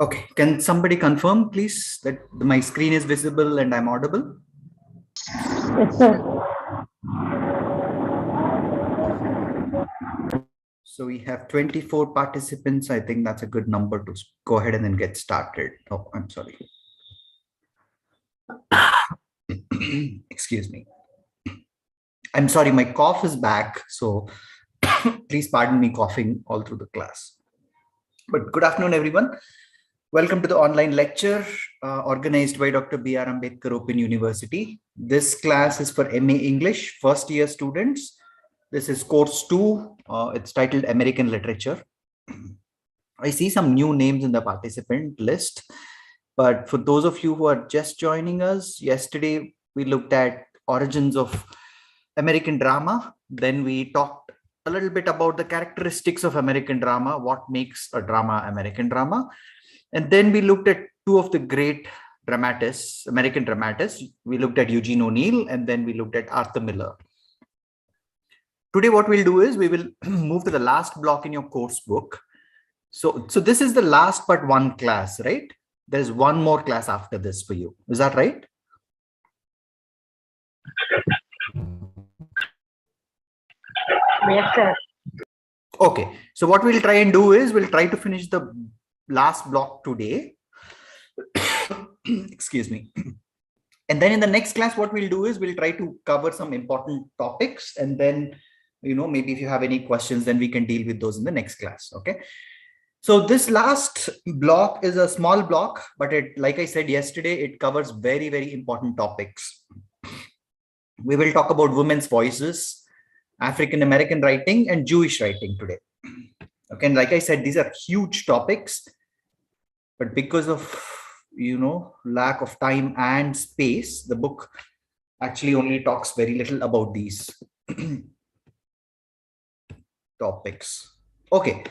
Okay, can somebody confirm, please, that my screen is visible and I'm audible? Yes, sir. So we have 24 participants. I think that's a good number to go ahead and then get started. Oh, I'm sorry. Excuse me. I'm sorry, my cough is back. So please pardon me coughing all through the class. But good afternoon, everyone. Welcome to the online lecture organized by Dr. B.R. Ambedkar Open University. This class is for MA English first year students. This is course 2. It's titled American Literature. I see some new names in the participant list, but for those of you who are just joining us, yesterday we looked at origins of American drama. Then we talked a little bit about the characteristics of American drama, what makes a drama American drama. And then we looked at two of the great dramatists, American dramatists. We looked at Eugene O'Neill and then we looked at Arthur Miller. Today, what we'll do is we will move to the last block in your course book. So this is the last but one class, right? There's one more class after this for you. Is that right? Yes, sir. Okay. So what we'll try and do is we'll try to finish the last block today. Excuse me. And then in the next class, what we'll do is we'll try to cover some important topics. And then, maybe if you have any questions, then we can deal with those in the next class. Okay. So this last block is a small block, but like I said yesterday, it covers very, very important topics. We will talk about women's voices, African-American writing, and Jewish writing today. Okay, and like I said, these are huge topics, but because of lack of time and space, the book actually only talks very little about these topics. Okay.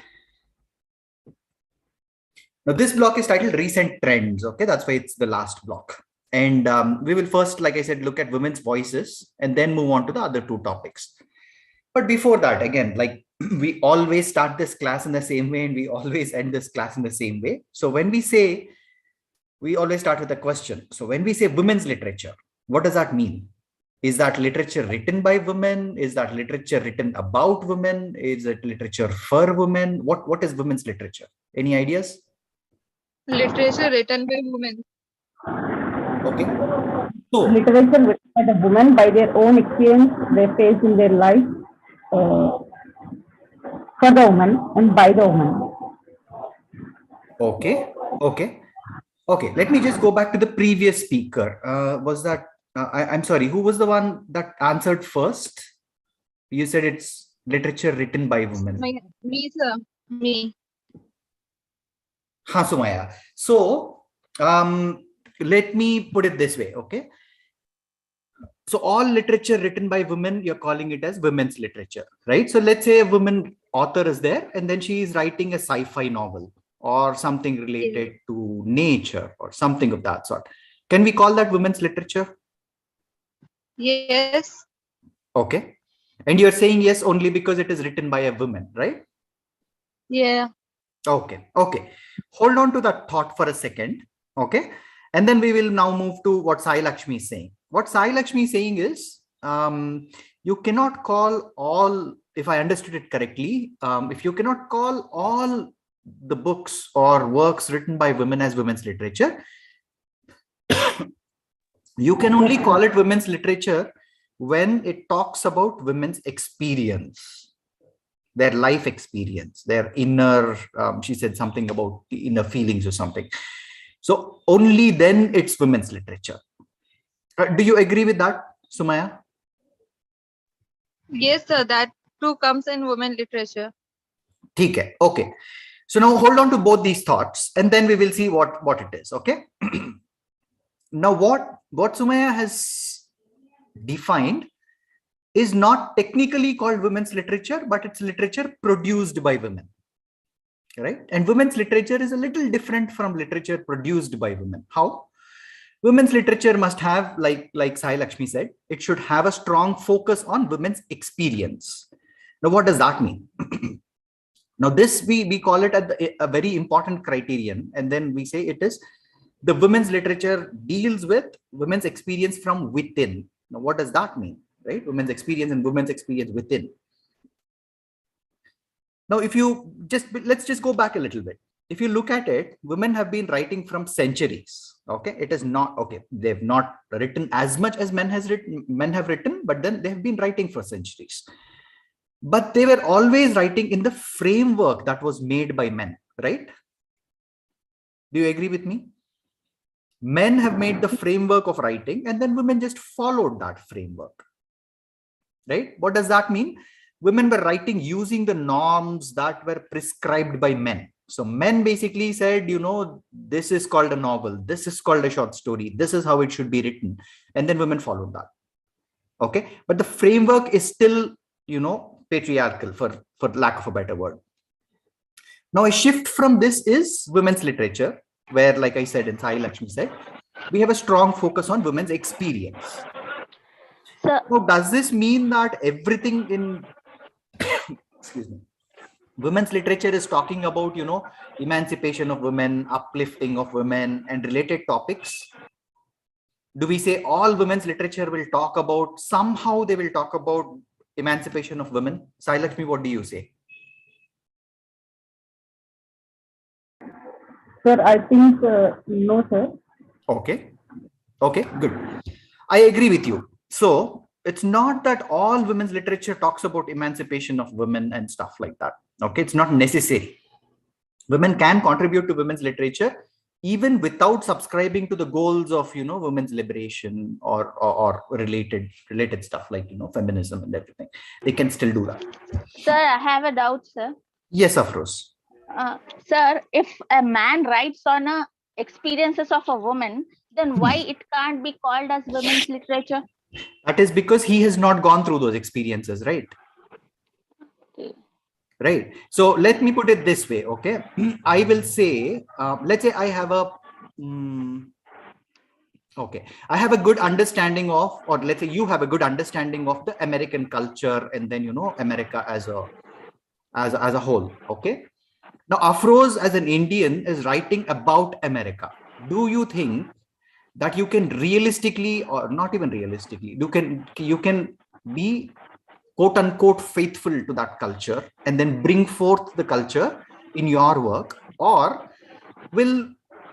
Now, this block is titled Recent Trends. Okay, that's why it's the last block. And we will first, like I said, look at women's voices and then move on to the other two topics. But before that, again, like we always start this class in the same way and we always end this class in the same way. So when we always start with a question. So when we say women's literature, what does that mean? Is that literature written by women? Is that literature written about women? Is it literature for women? What is women's literature? Any ideas? Literature written by women. Okay. So literature written by the women by their own experience they face in their life for the woman and by the woman. Okay. Let me just go back to the previous speaker. Was that, I'm sorry, who was the one that answered first? You said it's literature written by women. Me, sir. Me. Sumaya. So let me put it this way, okay? So all literature written by women, you're calling it as women's literature, right? So let's say a woman author is there and then she is writing a sci-fi novel or something related to nature or something of that sort. Can we call that women's literature? Yes. Okay. And you're saying yes only because it is written by a woman, right? Yeah. Okay. Hold on to that thought for a second. Okay. And then we will now move to what Sai Lakshmi is saying. What Sai Lakshmi is saying is, you cannot call all, if I understood it correctly, if you cannot call all the books or works written by women as women's literature, you can only call it women's literature when it talks about women's experience, their life experience, their inner, she said something about the inner feelings or something. So only then it's women's literature. Do you agree with that, Sumaya? Yes, sir. That too comes in women literature. Okay. So now hold on to both these thoughts and then we will see what it is. Okay. Now what Sumaya has defined is not technically called women's literature, but it's literature produced by women. Right? And women's literature is a little different from literature produced by women. How? Women's literature must have, like Sai Lakshmi said, it should have a strong focus on women's experience. Now, what does that mean? Now this we call it a very important criterion, and then we say it is the women's literature deals with women's experience from within. Now what does that mean, right? Women's experience and women's experience within. Now if you let's just go back a little bit. If you look at it, women have been writing from centuries. Okay, it is not okay. They've not written as much as men have written, but then they have been writing for centuries. But they were always writing in the framework that was made by men, right? Do you agree with me? Men have made the framework of writing, and then women just followed that framework, right? What does that mean? Women were writing using the norms that were prescribed by men. So men basically said, you know, this is called a novel, this is called a short story, this is how it should be written, and then women followed that. Okay, but the framework is still, you know, patriarchal, for lack of a better word. Now a shift from this is women's literature, where, like I said, and Sai Lakshmi said, we have a strong focus on women's experience. So does this mean that everything in excuse me, women's literature is talking about, you know, emancipation of women, uplifting of women, and related topics? Do we say all women's literature will talk about, somehow they will talk about emancipation of women? Sai Lakshmi, what do you say? Sir, I think no, sir. Okay. Okay, good. I agree with you. So it's not that all women's literature talks about emancipation of women and stuff like that. Okay, it's not necessary. Women can contribute to women's literature even without subscribing to the goals of, you know, women's liberation or related stuff like, you know, feminism and everything. They can still do that. Sir, I have a doubt, sir. Yes, Afroz. Sir, if a man writes on experiences of a woman, then why it can't be called as women's literature? That is because he has not gone through those experiences, right? Okay. Right. So let me put it this way. Okay. I will say, let's say I have a, okay, I have a good understanding of, or let's say you have a good understanding of the American culture, and then, you know, America as a whole. Okay. Now, Afroz as an Indian is writing about America. Do you think that you can realistically, or not even realistically, you can be quote unquote faithful to that culture and then bring forth the culture in your work? Or will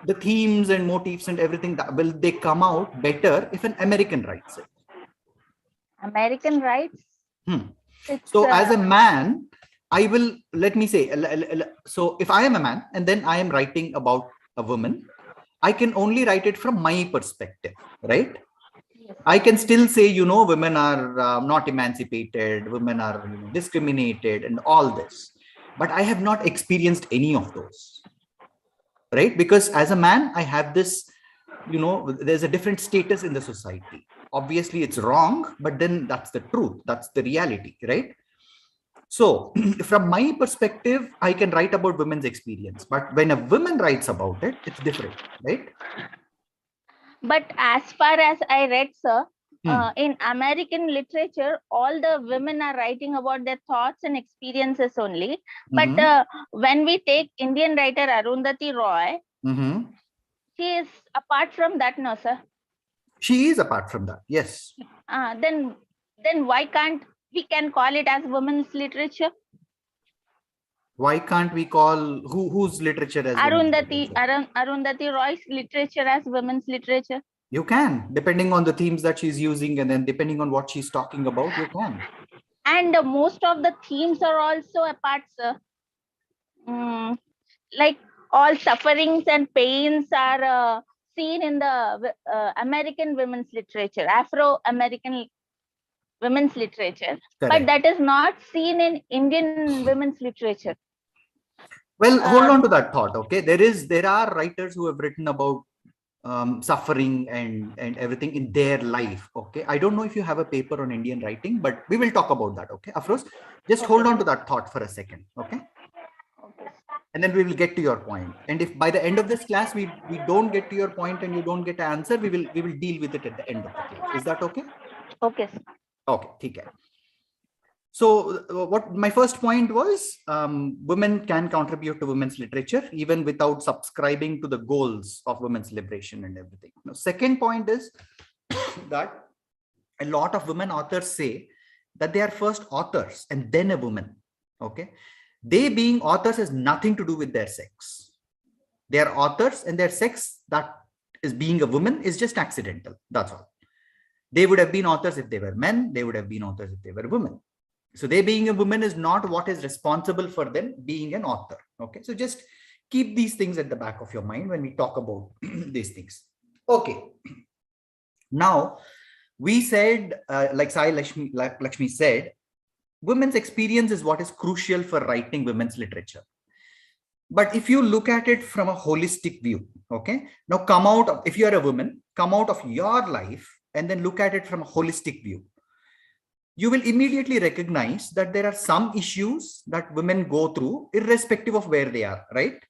the themes and motifs and everything, that will they come out better if an American writes it? American writes? So as a man, I will, let me say, so if I am a man and then I am writing about a woman, I can only write it from my perspective, right? Yes. I can still say, you know, women are not emancipated, women are, you know, discriminated and all this, but I have not experienced any of those, right? Because as a man, I have this, you know, there's a different status in the society. Obviously it's wrong, but then that's the truth, that's the reality, right? So from my perspective, I can write about women's experience, but when a woman writes about it, it's different, right? But as far as I read, sir, in American literature, all the women are writing about their thoughts and experiences only. But when we take Indian writer Arundhati Roy, she is apart from that, no, sir? She is apart from that, yes. Then why can't we can call it as women's literature? Why can't we call whose literature as Arundhati Roy's literature as women's literature? You can, depending on the themes that she's using, and then depending on what she's talking about, you can. And most of the themes are also apart, sir. Like all sufferings and pains are seen in the American women's literature, Afro-American women's literature. Correct. But that is not seen in Indian women's literature. Well, hold on to that thought. Okay, there are writers who have written about suffering and everything in their life. Okay, I don't know if you have a paper on Indian writing, but we will talk about that. Okay, Afroz, just hold on to that thought for a second. Okay. And then we will get to your point. And if by the end of this class we don't get to your point and you don't get an answer, we will deal with it at the end of the class. Is that okay? Okay. Okay, okay. So what my first point was, women can contribute to women's literature even without subscribing to the goals of women's liberation and everything. Now, second point is that a lot of women authors say that they are first authors and then a woman. Okay, they being authors has nothing to do with their sex. They are authors, and their sex, that is being a woman, is just accidental. That's all. They would have been authors if they were men. They would have been authors if they were women. So they being a woman is not what is responsible for them being an author. Okay, so just keep these things at the back of your mind when we talk about these things. Okay, now we said, like Sai Lakshmi said, women's experience is what is crucial for writing women's literature. But if you look at it from a holistic view, okay, now come out of, if you are a woman, come out of your life and then look at it from a holistic view. You will immediately recognize that there are some issues that women go through irrespective of where they are, right?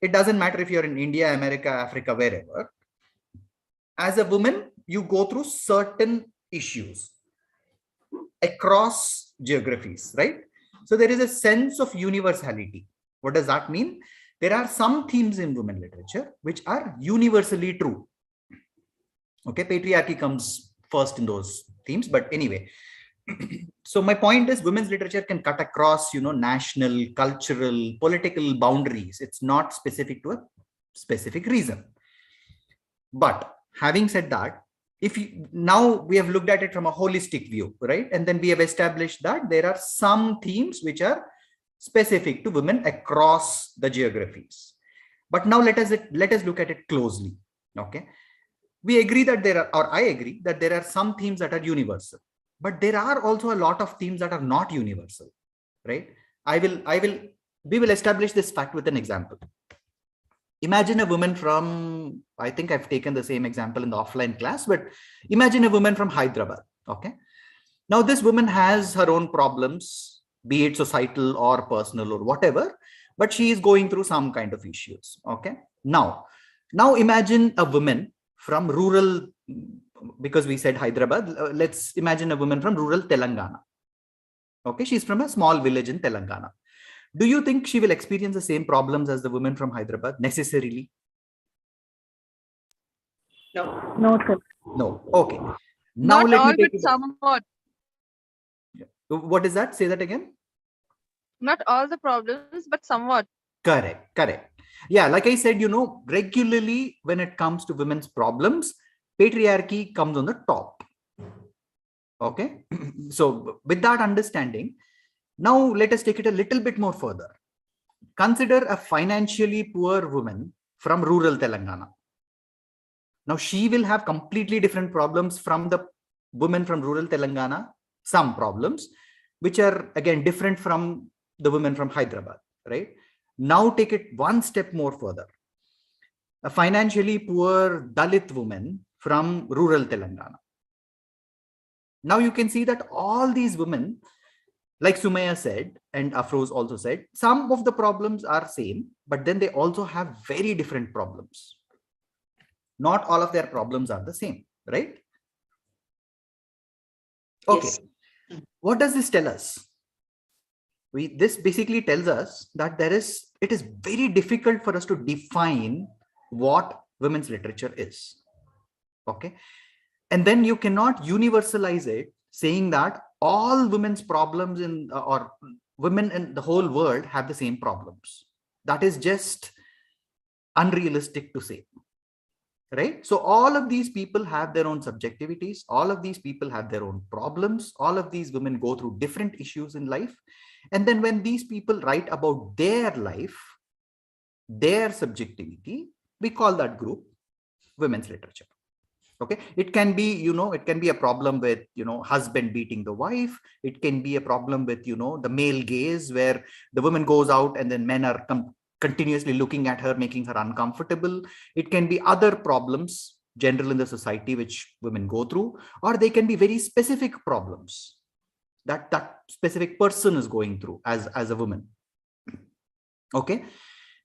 It doesn't matter if you're in India, America, Africa, wherever. As a woman, you go through certain issues across geographies, right? So there is a sense of universality. What does that mean? There are some themes in women literature which are universally true. Okay, patriarchy comes first in those themes, but anyway. So my point is, women's literature can cut across, national, cultural, political boundaries. It's not specific to a specific reason. But having said that, now we have looked at it from a holistic view, right? And then we have established that there are some themes which are specific to women across the geographies. But now let us look at it closely. Okay, we agree that I agree that there are some themes that are universal, but there are also a lot of themes that are not universal, right? We will establish this fact with an example. Imagine a woman from, I think I've taken the same example in the offline class, but imagine a woman from Hyderabad. Okay, now this woman has her own problems, be it societal or personal or whatever, but she is going through some kind of issues. Okay, now imagine a woman from rural, because we said Hyderabad, let's imagine a woman from rural Telangana. Okay, she's from a small village in Telangana. Do you think she will experience the same problems as the woman from Hyderabad necessarily? No. No, sir. No. Okay. Now Not let all, me take but it. somewhat. What is that? Say that again. Not all the problems, but somewhat. Correct. Yeah, like I said, regularly when it comes to women's problems, patriarchy comes on the top. Okay. So with that understanding, now let us take it a little bit more further. Consider a financially poor woman from rural Telangana. Now she will have completely different problems from the woman from rural Telangana, some problems, which are again different from the woman from Hyderabad, right? Now take it one step more further. A financially poor Dalit woman from rural Telangana. Now you can see that all these women, like Sumaya said, and Afroz also said, some of the problems are same, but then they also have very different problems. Not all of their problems are the same, right? Okay. Yes. What does this tell us? This basically tells us that it is very difficult for us to define what women's literature is. Okay. And then you cannot universalize it, saying that all women's problems or women in the whole world have the same problems. That is just unrealistic to say, right? So all of these people have their own subjectivities. All of these people have their own problems. All of these women go through different issues in life. And then when these people write about their life, their subjectivity, we call that group women's literature. Okay, it can be, it can be a problem with, husband beating the wife. It can be a problem with, the male gaze, where the woman goes out and then men are continuously looking at her, making her uncomfortable. It can be other problems, general in the society, which women go through, or they can be very specific problems that that specific person is going through as a woman. Okay,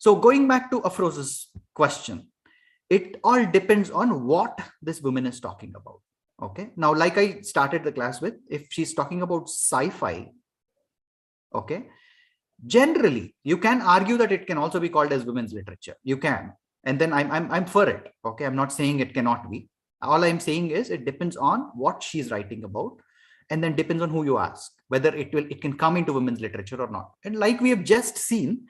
so going back to Afroz's question, it all depends on what this woman is talking about. Okay. Now, like I started the class with, if she's talking about sci-fi, okay, generally you can argue that it can also be called as women's literature. You can, and then I'm for it. Okay. I'm not saying it cannot be. All I'm saying is it depends on what she's writing about, and then depends on who you ask, whether it can come into women's literature or not. And like we have just seen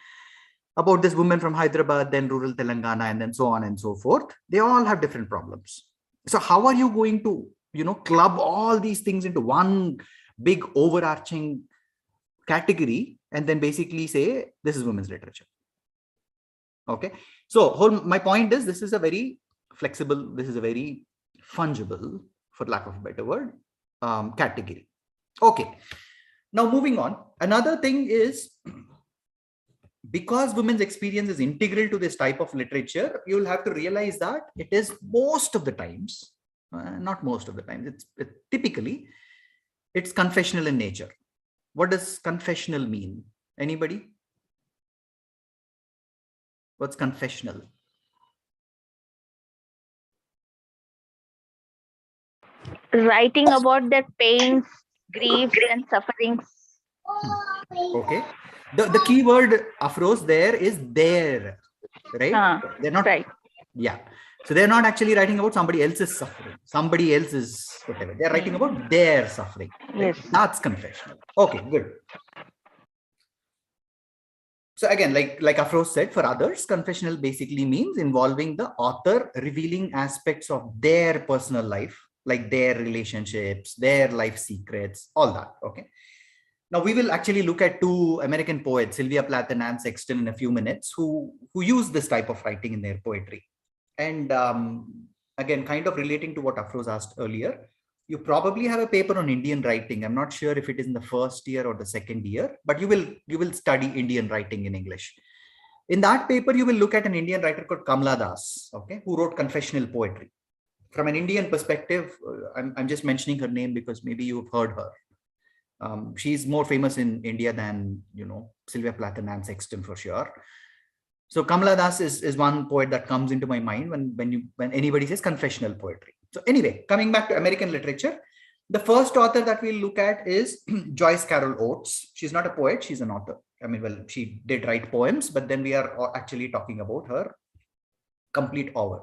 about this woman from Hyderabad, then rural Telangana, and then so on and so forth, they all have different problems. So how are you going to, club all these things into one big overarching category and then basically say this is women's literature? Okay. So my point is, this is a very flexible, this is a very fungible, for lack of a better word, category. Okay. Now moving on, another thing is, because women's experience is integral to this type of literature, you'll have to realize that it is most of the times, not most of the times, typically, it's confessional in nature. What does confessional mean? Anybody? What's confessional? Writing about their pains, griefs, and sufferings. Okay. The key word, Afros, there is there, right? They're not, right. Yeah. So they're not actually writing about somebody else's suffering, somebody else's whatever. They're writing about their suffering. Right? Yes. That's confessional. Okay, good. So again, like Afros said, for others, confessional basically means involving the author revealing aspects of their personal life, like their relationships, their life secrets, all that. Okay. Now we will actually look at two American poets, Sylvia Plath and Anne Sexton, in a few minutes, who use this type of writing in their poetry. And again, kind of relating to what Afros asked earlier, you probably have a paper on Indian writing. I'm not sure if it is in the first year or the second year, but you will study Indian writing in English. In that paper, you will look at an Indian writer called Kamala Das, okay, who wrote confessional poetry. From an Indian perspective, I'm just mentioning her name because maybe you've heard her. She's more famous in India than, Sylvia Plath and Anne Sexton for sure. So Kamala Das is one poet that comes into my mind when anybody says confessional poetry. So anyway, coming back to American literature, the first author that we'll look at is Joyce Carol Oates. She's not a poet, she's an author. I mean, well, she did write poems, but then we are actually talking about her complete oeuvre.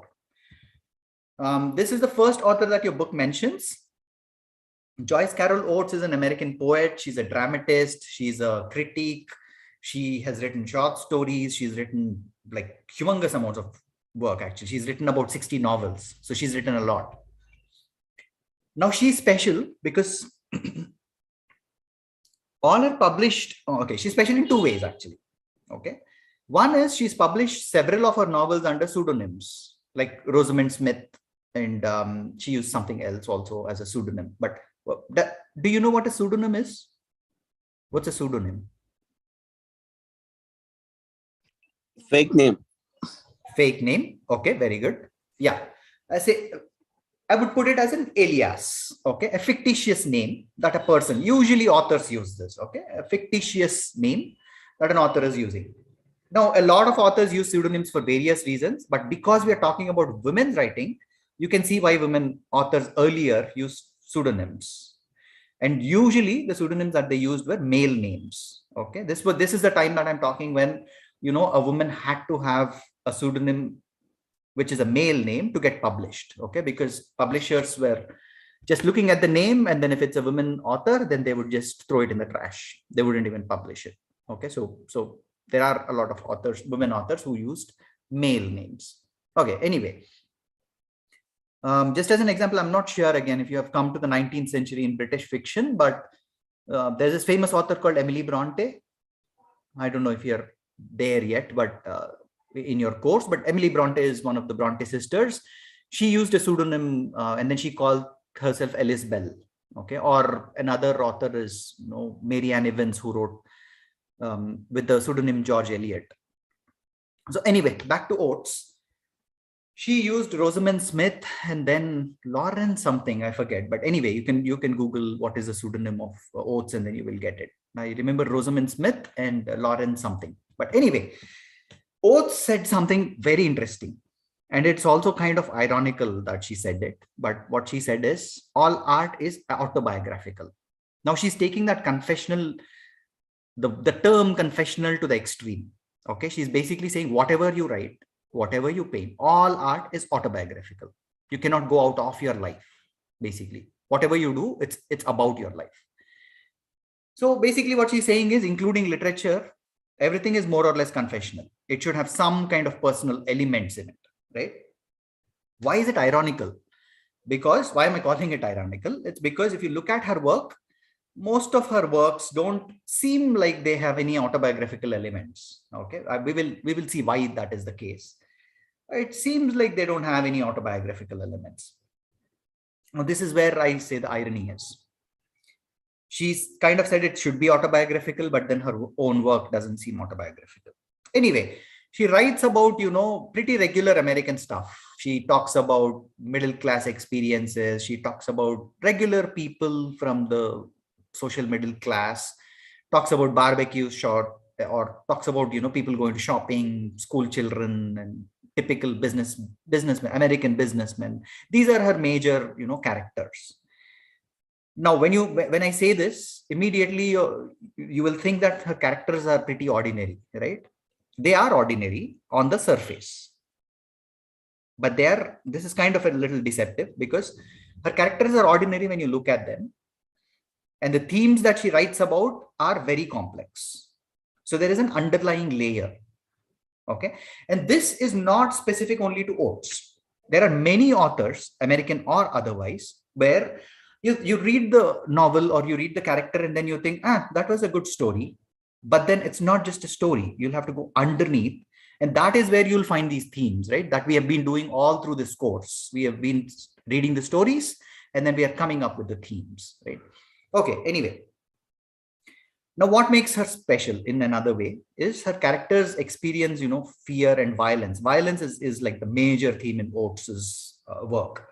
This is the first author that your book mentions. Joyce Carol Oates is an American poet. She's a dramatist. She's a critic. She has written short stories. She's written like humongous amounts of work, actually. She's written about 60 novels. So she's written a lot. Now she's special because all her published, she's special in two ways, actually. Okay. One is she's published several of her novels under pseudonyms, like Rosamund Smith, and she used something else also as a pseudonym. But do you know what a pseudonym is? What's a pseudonym? Fake name. Fake name. Okay, very good. Yeah. I would put it as an alias. Okay, a fictitious name that a person, usually authors use this. Okay, a fictitious name that an author is using. Now, a lot of authors use pseudonyms for various reasons, but because we are talking about women's writing, you can see why women authors earlier used pseudonyms. And usually the pseudonyms that they used were male names. Okay, this is the time that I'm talking when, a woman had to have a pseudonym which is a male name to get published. Okay, because publishers were just looking at the name, and then if it's a woman author, then they would just throw it in the trash. They wouldn't even publish it. Okay, so there are a lot of authors, women authors, who used male names. Okay, anyway. Just as an example, I'm not sure again if you have come to the 19th century in British fiction, but there's this famous author called Emily Bronte. I don't know if you're there yet, but in your course, but Emily Bronte is one of the Bronte sisters. She used a pseudonym and then she called herself Alice Bell. Okay, or another author is Mary Ann Evans, who wrote with the pseudonym George Eliot. So anyway, back to Oates. She used Rosamund Smith and then Lauren something, I forget. But anyway, you can Google what is a pseudonym of Oates and then you will get it. I remember Rosamund Smith and Lauren something. But anyway, Oates said something very interesting. And it's also kind of ironical that she said it, but what she said is all art is autobiographical. Now she's taking that confessional, the term confessional to the extreme. Okay, she's basically saying whatever you write, whatever you paint, all art is autobiographical. You cannot go out of your life. Basically, whatever you do, it's about your life. So basically what she's saying is, including literature, everything is more or less confessional. It should have some kind of personal elements in it, right? Why is it ironical? Because, why am I calling it ironical? It's because if you look at her work, most of her works don't seem like they have any autobiographical elements. Okay, we will see why that is the case. It seems like they don't have any autobiographical elements. Now, this is where I say the irony is. She's kind of said it should be autobiographical, but then her own work doesn't seem autobiographical. Anyway, she writes about, pretty regular American stuff. She talks about middle class experiences. She talks about regular people from the social middle class, talks about barbecue shop, or talks about, people going to shopping, school children, and typical businessmen, American businessmen. These are her major, characters. Now, when I say this, immediately you will think that her characters are pretty ordinary, right? They are ordinary on the surface, but this is kind of a little deceptive, because her characters are ordinary when you look at them, and the themes that she writes about are very complex. So there is an underlying layer. Okay, and this is not specific only to Oates. There are many authors, American or otherwise, where you read the novel or you read the character and then you think, that was a good story. But then it's not just a story. You'll have to go underneath. And that is where you'll find these themes, right? That we have been doing all through this course. We have been reading the stories and then we are coming up with the themes, right? Okay, anyway. Now, what makes her special in another way is her characters experience, fear and violence. Violence is like the major theme in Oates's work.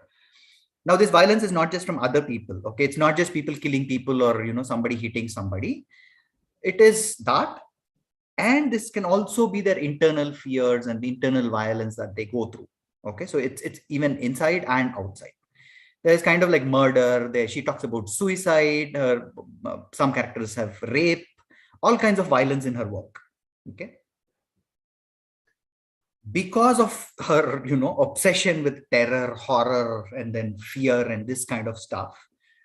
Now, this violence is not just from other people. Okay, it's not just people killing people or, somebody hitting somebody. It is that. And this can also be their internal fears and the internal violence that they go through. Okay, so it's even inside and outside. There's kind of like murder. She talks about suicide. Some characters have rape, all kinds of violence in her work. Okay. Because of her, obsession with terror, horror, and then fear and this kind of stuff,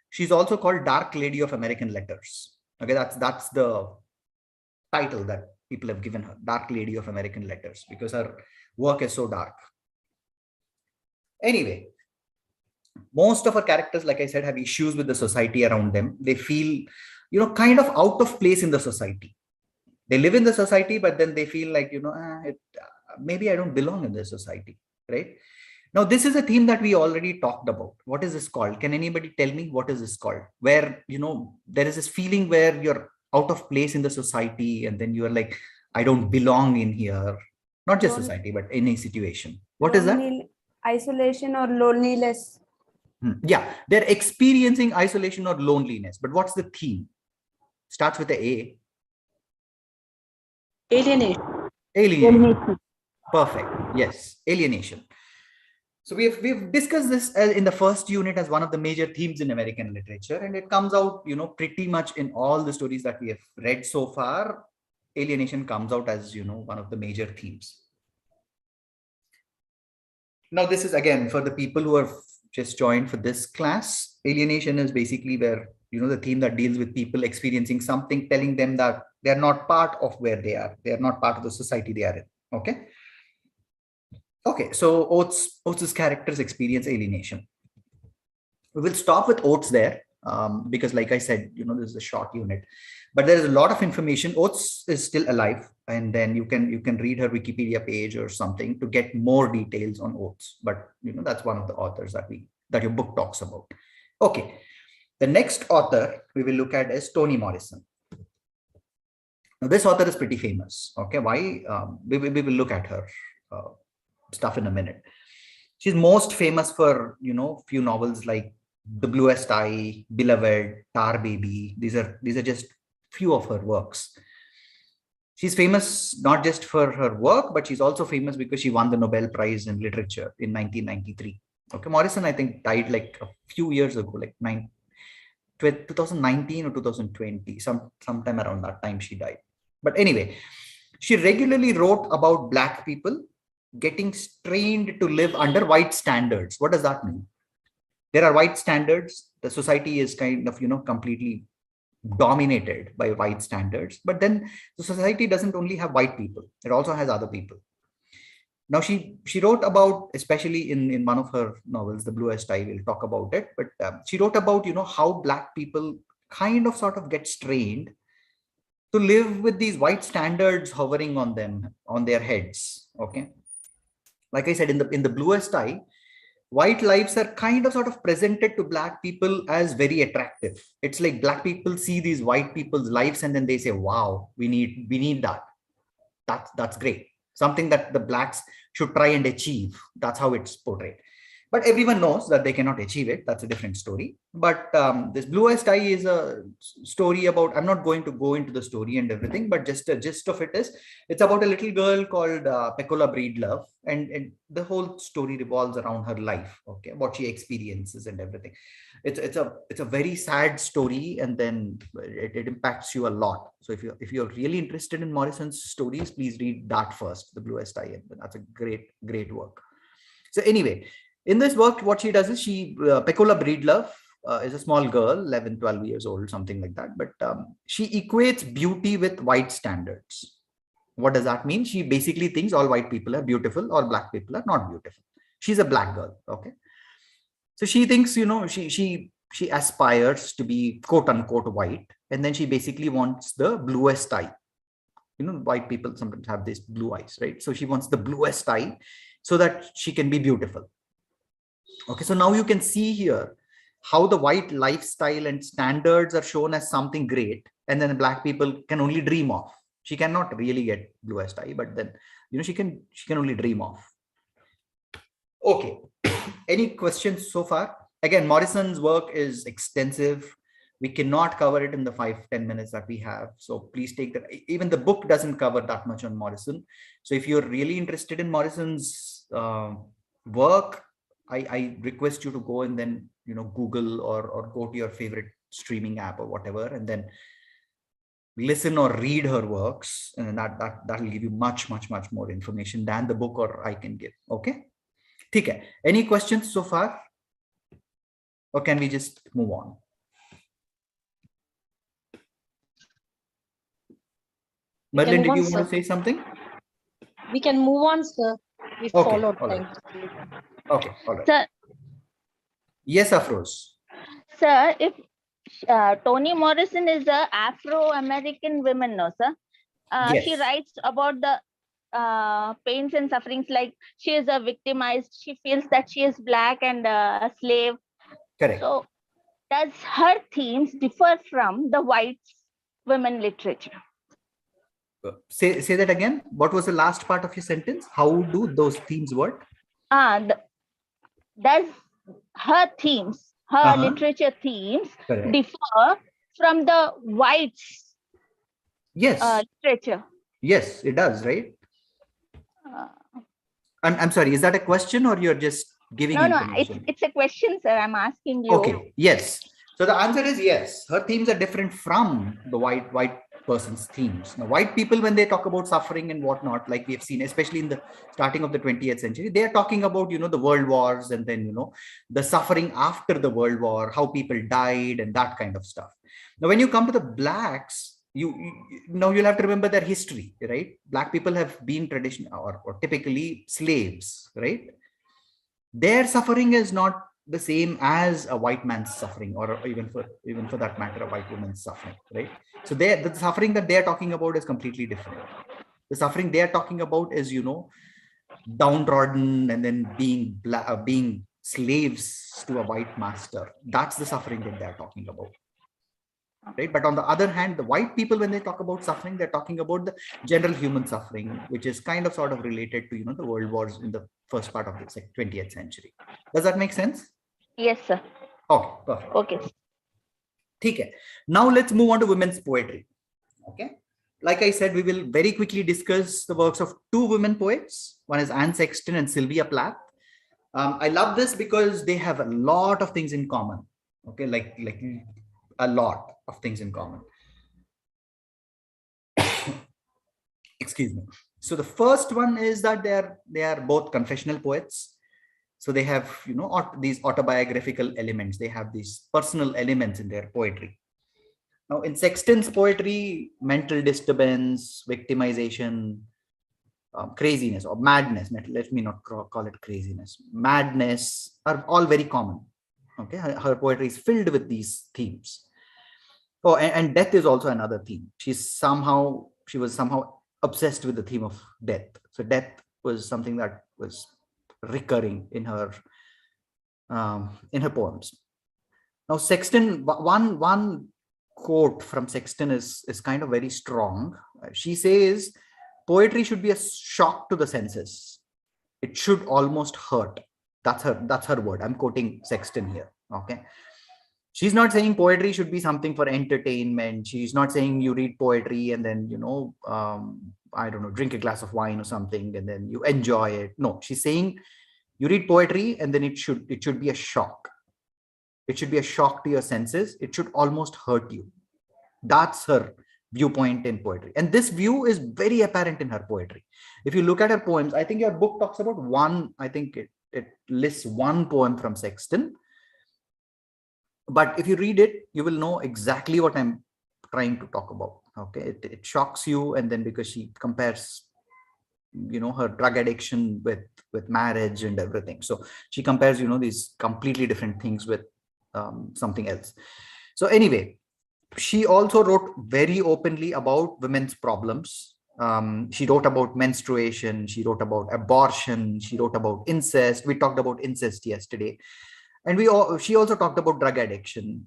she's also called Dark Lady of American Letters. Okay, that's the title that people have given her, Dark Lady of American Letters, because her work is so dark. Anyway, most of her characters, like I said, have issues with the society around them. They feel, kind of out of place in the society. They live in the society, but then they feel like, maybe I don't belong in this society, right? Now, this is a theme that we already talked about. What is this called? Can anybody tell me what is this called? Where, there is this feeling where you're out of place in the society and then you're like, I don't belong in here. Not just society, but any situation. What is that? Isolation or loneliness. Yeah, they're experiencing isolation or loneliness. But what's the theme? Starts with the A. Alienation. Alienation. Perfect. Yes, alienation. So we've discussed this in the first unit as one of the major themes in American literature, and it comes out, pretty much in all the stories that we have read so far. Alienation comes out as, one of the major themes. Now, this is again for the people who have just joined for this class. Alienation is basically where, the theme that deals with people experiencing something, telling them that they're not part of where they are. They're not part of the society they are in. Okay. Okay, so Oates' characters experience alienation. We will stop with Oates there because, like I said, this is a short unit, but there is a lot of information. Oates is still alive, and then you can read her Wikipedia page or something to get more details on Oates. But that's one of the authors that your book talks about. Okay, the next author we will look at is Toni Morrison. Now, this author is pretty famous. Okay, why? We will look at her stuff in a minute. She's most famous for, few novels like The Bluest Eye, Beloved, Tar Baby. These are just few of her works. She's famous not just for her work, but she's also famous because she won the Nobel Prize in Literature in 1993. Okay, Morrison, I think, died like a few years ago, like 2019 or 2020, sometime around that time she died. But anyway, she regularly wrote about Black people getting trained to live under white standards. What does that mean? There are white standards. The society is kind of, completely dominated by white standards. But then the society doesn't only have white people. It also has other people. Now, she wrote about, especially in one of her novels, The Bluest Eye, we'll talk about it. But she wrote about, how Black people kind of sort of get trained to live with these white standards hovering on them, on their heads. Okay. Like I said, in the Bluest Eye, white lives are kind of sort of presented to Black people as very attractive. It's like Black people see these white people's lives and then they say, wow, we need that. That's great. Something that the Blacks should try and achieve. That's how it's portrayed. But everyone knows that they cannot achieve it. That's a different story. But this Bluest Eye is a story about, I'm not going to go into the story and everything, but just a gist of it is, it's about a little girl called Pecola Breedlove. And the whole story revolves around her life, okay, what she experiences and everything. It's a very sad story, and then it impacts you a lot. So if you're really interested in Morrison's stories, please read that first, The Bluest Eye. That's a great work. So anyway, in this work, what she does is Pecola Breedlove is a small girl, 11, 12 years old, something like that. But she equates beauty with white standards. What does that mean? She basically thinks all white people are beautiful or Black people are not beautiful. She's a Black girl. Okay. So she thinks, she aspires to be quote unquote white. And then she basically wants the bluest eye. White people sometimes have these blue eyes, right? So she wants the bluest eye so that she can be beautiful. Okay, so now you can see here how the white lifestyle and standards are shown as something great, and then Black people can only dream of. She cannot really get bluest eye, but then she can only dream of. Okay, any questions so far? Again, Morrison's work is extensive. We cannot cover it in the 5-10 minutes that we have. So please take that. Even the book doesn't cover that much on Morrison. So if you're really interested in Morrison's work, I request you to go and then, Google or go to your favorite streaming app or whatever, and then listen or read her works. And that'll give you much more information than the book or I can give. Okay. Okay. Any questions so far? Or can we just move on? Merlin, did you want to say something? We can move on, sir. We followed. Right. Okay, all right. Sir, yes, Afros. Sir, if Toni Morrison is a Afro-American woman, no, sir? Yes. She writes about the pains and sufferings, like she is a victimized. She feels that she is Black and a slave. Correct. So, does her themes differ from the white women literature? Say that again. What was the last part of your sentence? How do those themes work? Does her themes, her literature themes, correct, differ from the whites? Yes. Literature. Yes, it does, right? I'm sorry. Is that a question or you're just giving information? No, it's a question, sir. I'm asking you. Okay. Yes. So the answer is yes. Her themes are different from the white person's themes. Now, white people, when they talk about suffering and whatnot, like we have seen, especially in the starting of the 20th century, they are talking about, the world wars and then, the suffering after the world war, how people died and that kind of stuff. Now, when you come to the Blacks, you'll have to remember their history, right? Black people have been traditional or typically slaves, right? Their suffering is not the same as a white man's suffering, or even for that matter, a white woman's suffering, right? So the suffering that they're talking about is completely different. The suffering they're talking about is, downtrodden and then being slaves to a white master. That's the suffering that they're talking about. Right? But on the other hand, the white people, when they talk about suffering, they're talking about the general human suffering, which is kind of sort of related to, the world wars in the first part of the 20th century. Does that make sense? Yes, sir. Okay, perfect. Okay. Okay. Now let's move on to women's poetry. Okay. like I said, we will very quickly discuss the works of two women poets. One is Anne Sexton and Sylvia Plath. I love this because they have a lot of things in common. Okay, like a lot of things in common. Excuse me. So the first one is that they are both confessional poets. So they have, you know, these autobiographical elements. They have these personal elements in their poetry. Now, in Sexton's poetry, mental disturbance, victimization, craziness or madness, let me not call it craziness, madness are all very common. Okay, her poetry is filled with these themes. Oh, and death is also another theme. She was somehow obsessed with the theme of death. So death was something that was recurring in her poems. Now, Sexton, one quote from Sexton is kind of very strong. She says, poetry should be a shock to the senses. It should almost hurt. That's her word. I'm quoting Sexton here. Okay. She's not saying poetry should be something for entertainment. She's not saying you read poetry and then, you know, I don't know, drink a glass of wine or something and then you enjoy it. No, she's saying you read poetry and then it should be a shock. It should be a shock to your senses. It should almost hurt you. That's her viewpoint in poetry. And this view is very apparent in her poetry. If you look at her poems, I think your book talks about one, I think it lists one poem from Sexton. But if you read it, you will know exactly what I'm trying to talk about. Okay, it shocks you. And then because she compares, you know, her drug addiction with marriage and everything. So she compares, you know, these completely different things with something else. So anyway, she also wrote very openly about women's problems. She wrote about menstruation. She wrote about abortion. She wrote about incest. We talked about incest yesterday. And she also talked about drug addiction.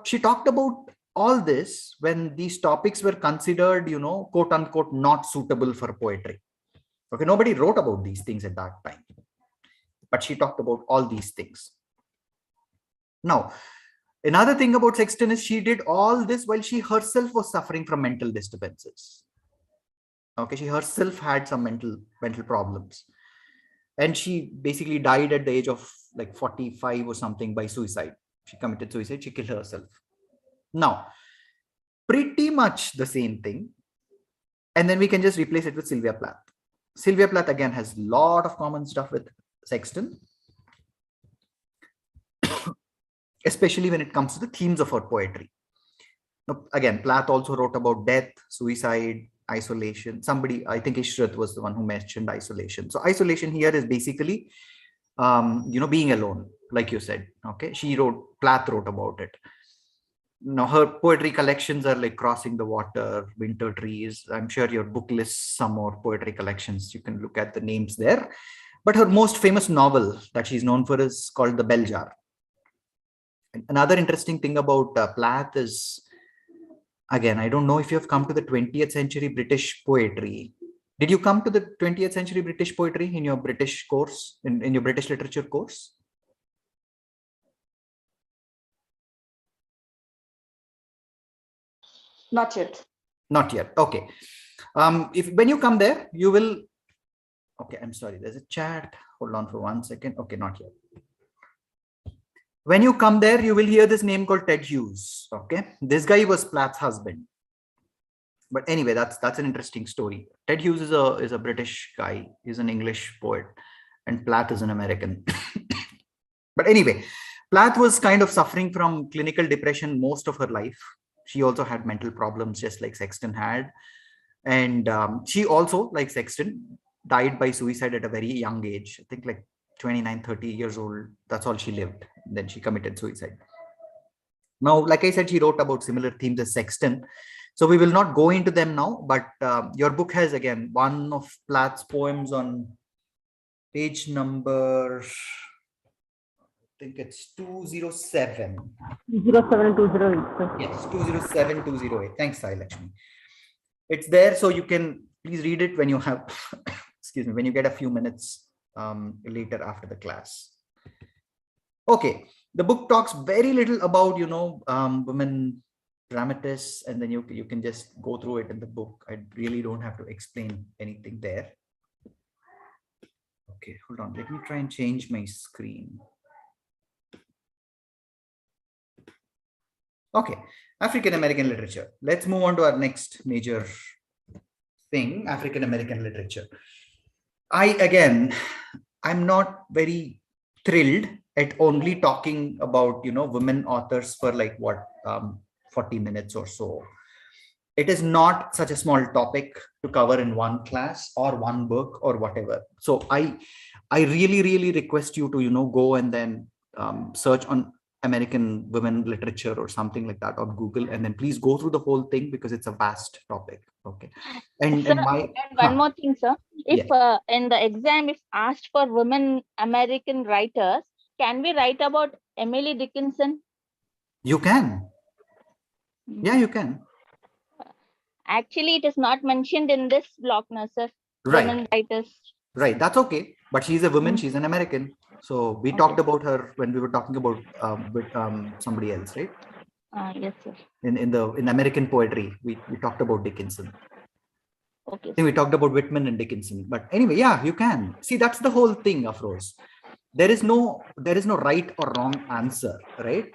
She talked about all this when these topics were considered, you know, quote unquote, not suitable for poetry. Okay, nobody wrote about these things at that time. But she talked about all these things. Now, another thing about Sexton is she did all this while she herself was suffering from mental disturbances. Okay, she herself had some mental problems. And she basically died at the age of like 45 or something by suicide. She committed suicide. She killed herself. Now, pretty much the same thing. And then we can just replace it with Sylvia Plath. Sylvia Plath again has a lot of common stuff with Sexton, especially when it comes to the themes of her poetry. Now, again, Plath also wrote about death, suicide, isolation. Somebody, I think Ishrat was the one who mentioned isolation. So isolation here is basically, you know, being alone, like you said. Okay, Plath wrote about it. Now her poetry collections are like Crossing the Water, Winter Trees. I'm sure your book lists some more poetry collections. You can look at the names there. But her most famous novel that she's known for is called The Bell Jar. And another interesting thing about Plath is, again, I don't know if you have come to the 20th century British poetry. Did you come to the 20th century British poetry in your British course, in your British literature course? Not yet. Not yet. Okay. When you come there, you will. Okay, I'm sorry. There's a chat. Hold on for 1 second. Okay, not yet. When you come there, you will hear this name called Ted Hughes. Okay, this guy was Plath's husband. But anyway, that's an interesting story. Ted Hughes is a British guy. He's an English poet, and Plath is an American. But anyway, Plath was kind of suffering from clinical depression most of her life. She also had mental problems, just like Sexton had. And she also, like Sexton, died by suicide at a very young age. I think like 29, 30 years old. That's all she lived. Then she committed suicide. Now, like I said, she wrote about similar themes as Sexton. So we will not go into them now, but your book has, again, one of Plath's poems on page number, I think it's 207. 207 and 208. Yes, 207, 208. Thanks, Sai Lakshmi. It's there, so you can please read it when you have, excuse me, when you get a few minutes later after the class. Okay, the book talks very little about, women dramatists, and then you can just go through it in the book. I really don't have to explain anything there. Okay, hold on. Let me try and change my screen. Okay, African-American literature. Let's move on to our next major thing, African-American literature. I'm not very thrilled at only talking about, women authors for like 40 minutes or so. It is not such a small topic to cover in one class or one book or whatever. So I really, really request you to, go and then search on American women literature or something like that on Google, and then please go through the whole thing because it's a vast topic. Okay. And one more thing, sir. If in the exam, if asked for women American writers, can we write about Emily Dickinson? You can. Yeah, you can. Actually, it is not mentioned in this block, no, sir. Right. Women writers. Right. That's okay. But she's a woman. She's an American. So we talked about her when we were talking about with somebody else, right? Yes, sir. In American poetry, we talked about Dickinson. Okay. I think we talked about Whitman and Dickinson. But anyway, yeah, you can. See, that's the whole thing, Afroz. There is no right or wrong answer, right?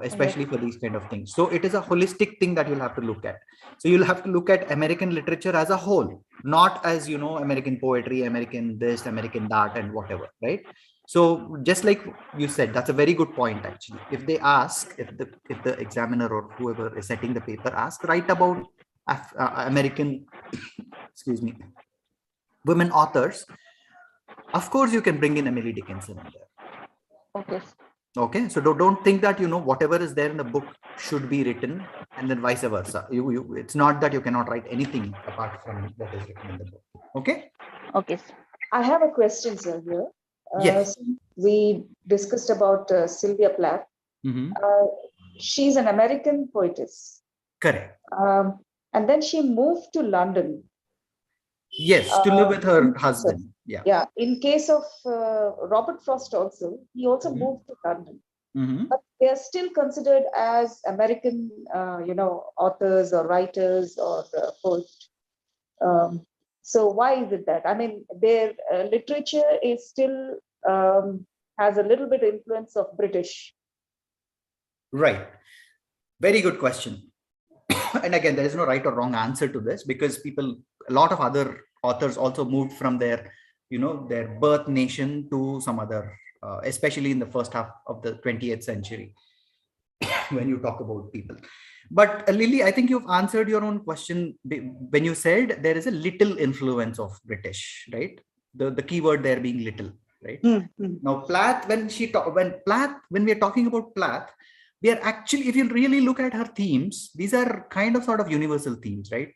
Especially for these kind of things. So it is a holistic thing that you'll have to look at. So you'll have to look at American literature as a whole, not as, American poetry, American this, American that, and whatever, right? So just like you said, that's a very good point, actually. If they ask, if the examiner or whoever is setting the paper asks, write about American, excuse me, women authors, of course you can bring in Emily Dickinson in there. Okay. Okay, so don't think that whatever is there in the book should be written, and then vice versa. It's not that you cannot write anything apart from what is written in the book. Okay. Okay. I have a question, sir. Here, yes, we discussed about Sylvia Plath. She's an American poetess. Correct. And then she moved to London. Yes, to live with her husband. Yeah. Yeah. In case of Robert Frost also, he also moved to London. But they are still considered as American, authors or writers or poets. So why is it that? I mean, their literature is still has a little bit of influence of British. Right. Very good question. And again, there is no right or wrong answer to this, because a lot of other authors also moved from their, their birth nation to some other, especially in the first half of the 20th century, when you talk about people. But Lily, I think you've answered your own question when you said there is a little influence of British, right? The key word there being little, right? Now, Plath, when we are talking about Plath, we are actually, if you really look at her themes, these are kind of sort of universal themes, right?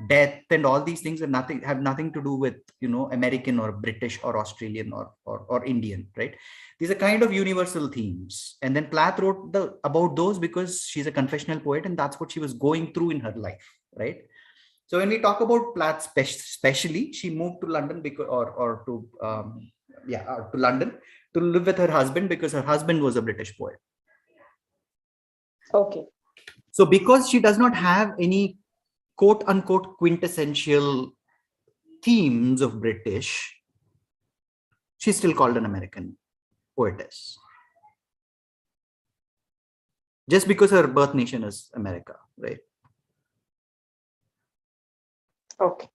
Death and all these things have nothing to do with, American or British or Australian or Indian, right? These are kind of universal themes. And then Plath wrote about those because she's a confessional poet, and that's what she was going through in her life, right? So when we talk about Plath, especially, she moved to London because, to London to live with her husband, because her husband was a British poet. Okay. So because she does not have any quote unquote quintessential themes of British, she's still called an American poetess. Just because her birth nation is America, right? Okay.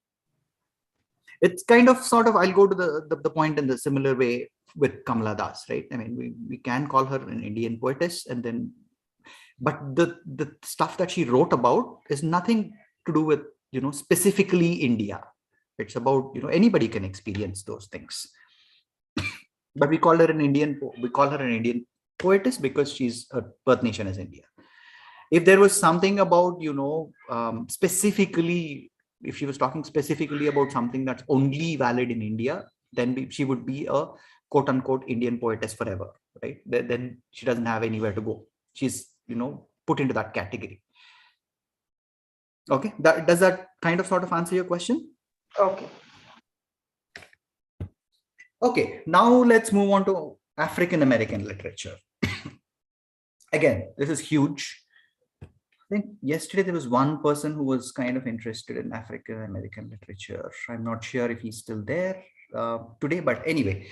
It's kind of sort of, I'll go to the point in the similar way with Kamala Das, right? I mean, we can call her an Indian poetess, and then, but the stuff that she wrote about is nothing to do with, specifically India. It's about, anybody can experience those things. But we call her an Indian poetess because her birth nation is India. If there was something about, specifically, if she was talking specifically about something that's only valid in India, then she would be a quote unquote Indian poetess forever, right? Then she doesn't have anywhere to go. She's, put into that category. Okay, does that kind of sort of answer your question? Okay. Okay, now let's move on to African American literature. Again, this is huge. think yesterday there was one person who was kind of interested in African American literature. I'm not sure if he's still there today, but anyway,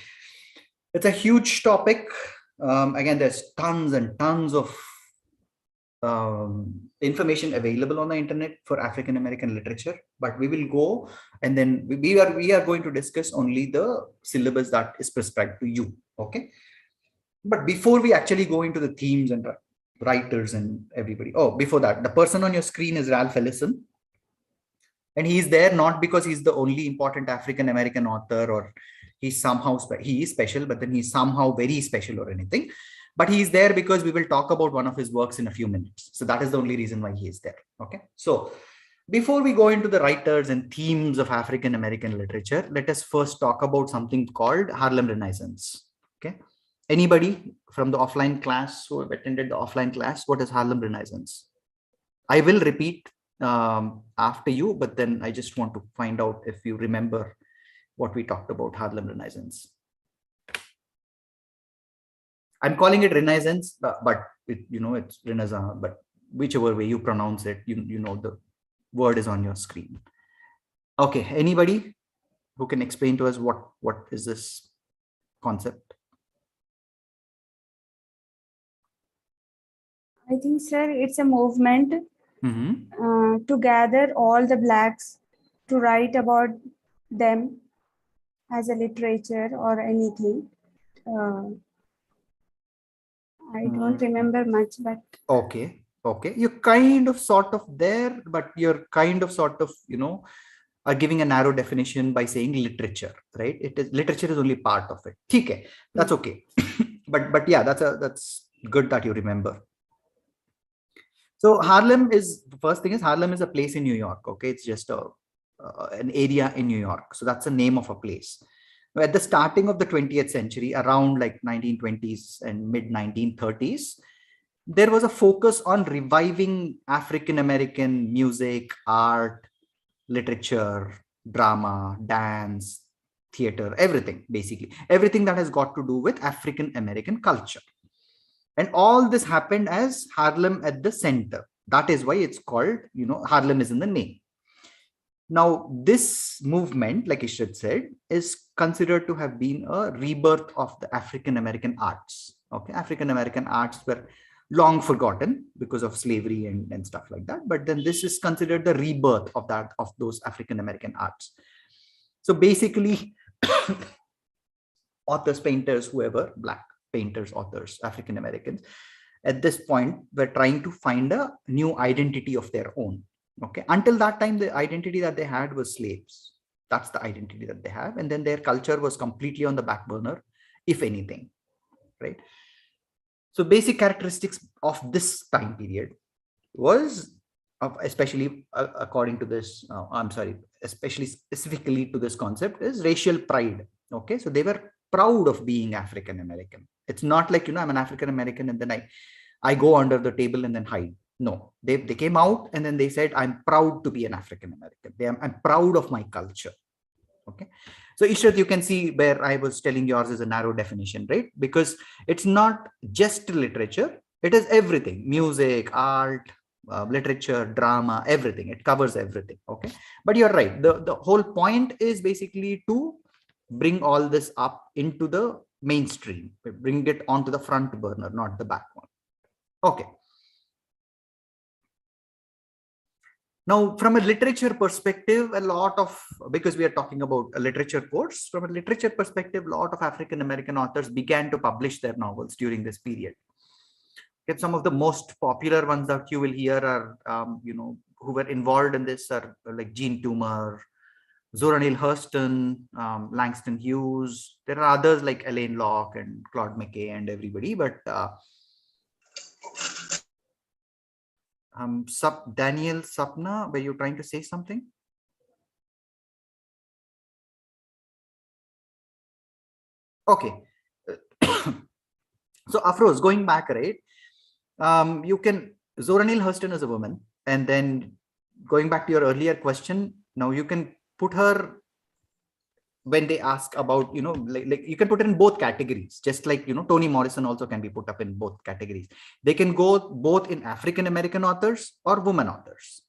it's a huge topic. Again, there's tons and tons of information available on the internet for African American literature, but we will go and then we are going to discuss only the syllabus that is prescribed to you. Okay, but before we actually go into the themes and writers and everybody, before that, the person on your screen is Ralph Ellison, and he's there not because he's the only important African American author or he's somehow he is special, but then he's somehow very special or anything. But he's there because we will talk about one of his works in a few minutes. So that is the only reason why he is there. Okay. So before we go into the writers and themes of African American literature, let us first talk about something called Harlem Renaissance. Okay. Anybody from the offline class who have attended the offline class, what is Harlem Renaissance? I will repeat after you, but then I just want to find out if you remember what we talked about Harlem Renaissance. I'm calling it Renaissance, but it's Renaissance, but whichever way you pronounce it, you know the word is on your screen. Okay, anybody who can explain to us what is this concept? I think, sir, it's a movement to gather all the blacks to write about them as a literature or anything. I don't remember much, but okay, you're kind of sort of there, but you're kind of sort of are giving a narrow definition by saying literature, right? Literature is only part of it. Okay, that's okay. but yeah, that's good that you remember. So Harlem is, the first thing is Harlem is a place in New York. Okay, it's just an area in New York. So that's the name of a place. At the starting of the 20th century, around like 1920s and mid 1930s, there was a focus on reviving African American music, art, literature, drama, dance, theater, everything, basically everything that has got to do with African American culture. And all this happened as Harlem at the center. That is why it's called, Harlem is in the name. Now, this movement, like Ishrat said, is considered to have been a rebirth of the African American arts. Okay, African American arts were long forgotten because of slavery and stuff like that. But then this is considered the rebirth of those African American arts. So basically, authors, painters, whoever, black painters, authors, African Americans, at this point were trying to find a new identity of their own. Okay, until that time, the identity that they had was slaves. That's the identity that they have. And then their culture was completely on the back burner, if anything, right? So basic characteristics of this time period was, especially according to this, especially specifically to this concept, is racial pride. Okay, so they were proud of being African American. It's not like, I'm an African American and then I go under the table and then hide. No, they came out and then they said, I'm proud to be an African American. I'm proud of my culture. Okay. So Ishrat, you can see where I was telling yours is a narrow definition, right? Because it's not just literature. It is everything, music, art, literature, drama, everything. It covers everything. Okay. But you're right. The whole point is basically to bring all this up into the mainstream, bring it onto the front burner, not the back one. Okay. Now, from a literature perspective, because we are talking about a literature course, from a literature perspective, a lot of African American authors began to publish their novels during this period. Okay, some of the most popular ones that you will hear are, who were involved in this are like Jean Toomer, Zora Neale Hurston, Langston Hughes. There are others like Elaine Locke and Claude McKay and everybody, but Daniel Sapna, were you trying to say something? Okay. So Afroz, going back, right? Zora Neale Hurston is a woman. And then going back to your earlier question, now you can put her when they ask about, like you can put it in both categories, just like, Toni Morrison also can be put up in both categories. They can go both in African American authors or women authors.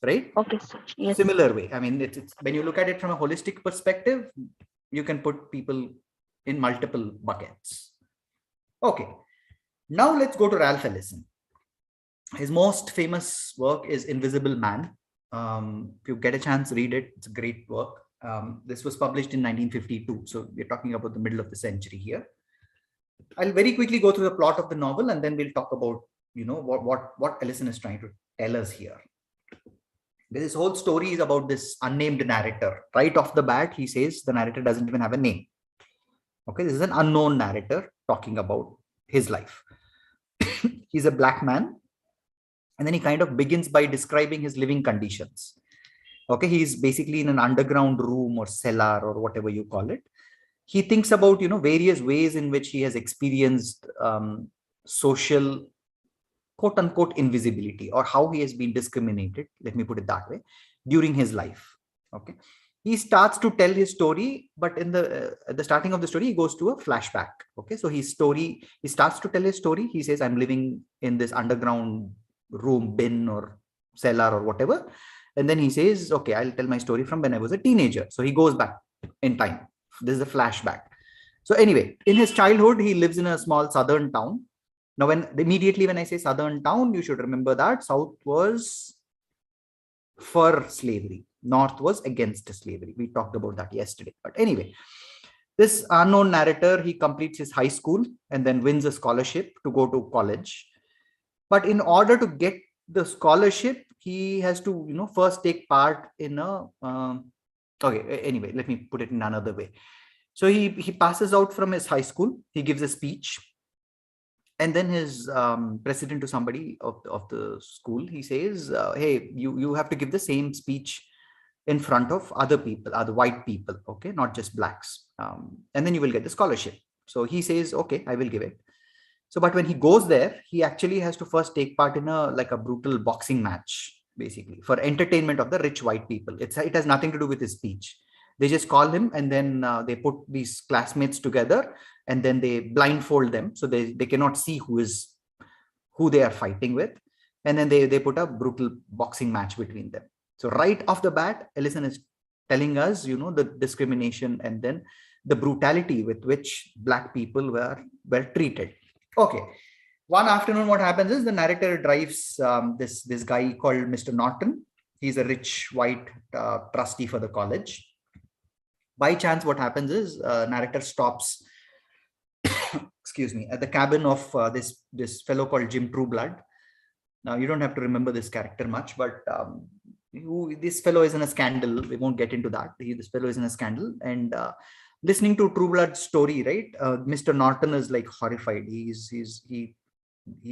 Right? Okay, sir. Yes. Similar way. I mean, it's when you look at it from a holistic perspective, you can put people in multiple buckets. Okay. Now let's go to Ralph Ellison. His most famous work is Invisible Man. If you get a chance, read it. It's a great work. This was published in 1952. So we're talking about the middle of the century here. I'll very quickly go through the plot of the novel, and then we'll talk about, what Ellison is trying to tell us here. This whole story is about this unnamed narrator. Right off the bat, he says the narrator doesn't even have a name. Okay, this is an unknown narrator talking about his life. He's a black man. And then he kind of begins by describing his living conditions. Okay, he's basically in an underground room or cellar or whatever you call it. He thinks about, various ways in which he has experienced social, quote unquote, invisibility, or how he has been discriminated, let me put it that way, during his life. Okay, he starts to tell his story, but in at the starting of the story, he goes to a flashback. Okay, so he starts to tell his story. He says, I'm living in this underground room, bin or cellar or whatever. And then he says, okay, I'll tell my story from when I was a teenager. So he goes back in time. This is a flashback. So anyway, in his childhood, he lives in a small southern town. Now, immediately when I say southern town, you should remember that South was for slavery. North was against slavery. We talked about that yesterday. But anyway, this unknown narrator, he completes his high school and then wins a scholarship to go to college. But in order to get the scholarship, he has to, first take part in a, okay, anyway, let me put it in another way. So he passes out from his high school, he gives a speech, and then his president to somebody of the school, he says, hey, you have to give the same speech in front of other people, other white people, okay, not just blacks, and then you will get the scholarship. So he says, okay, I will give it. So, but when he goes there, he actually has to first take part in a brutal boxing match, basically, for entertainment of the rich white people. It has nothing to do with his speech. They just call him, and then they put these classmates together, and then they blindfold them, so they cannot see who they are fighting with. And then they put a brutal boxing match between them. So right off the bat, Ellison is telling us, the discrimination and then the brutality with which black people were treated. Okay. One afternoon, what happens is the narrator drives this guy called Mr. Norton. He's a rich white trustee for the college. By chance, what happens is narrator stops, excuse me, at the cabin of this fellow called Jim Trueblood. Now, you don't have to remember this character much, but this fellow is in a scandal. We won't get into that. This fellow is in a scandal, and listening to Trueblood's story, right? Mr. Norton is like horrified. He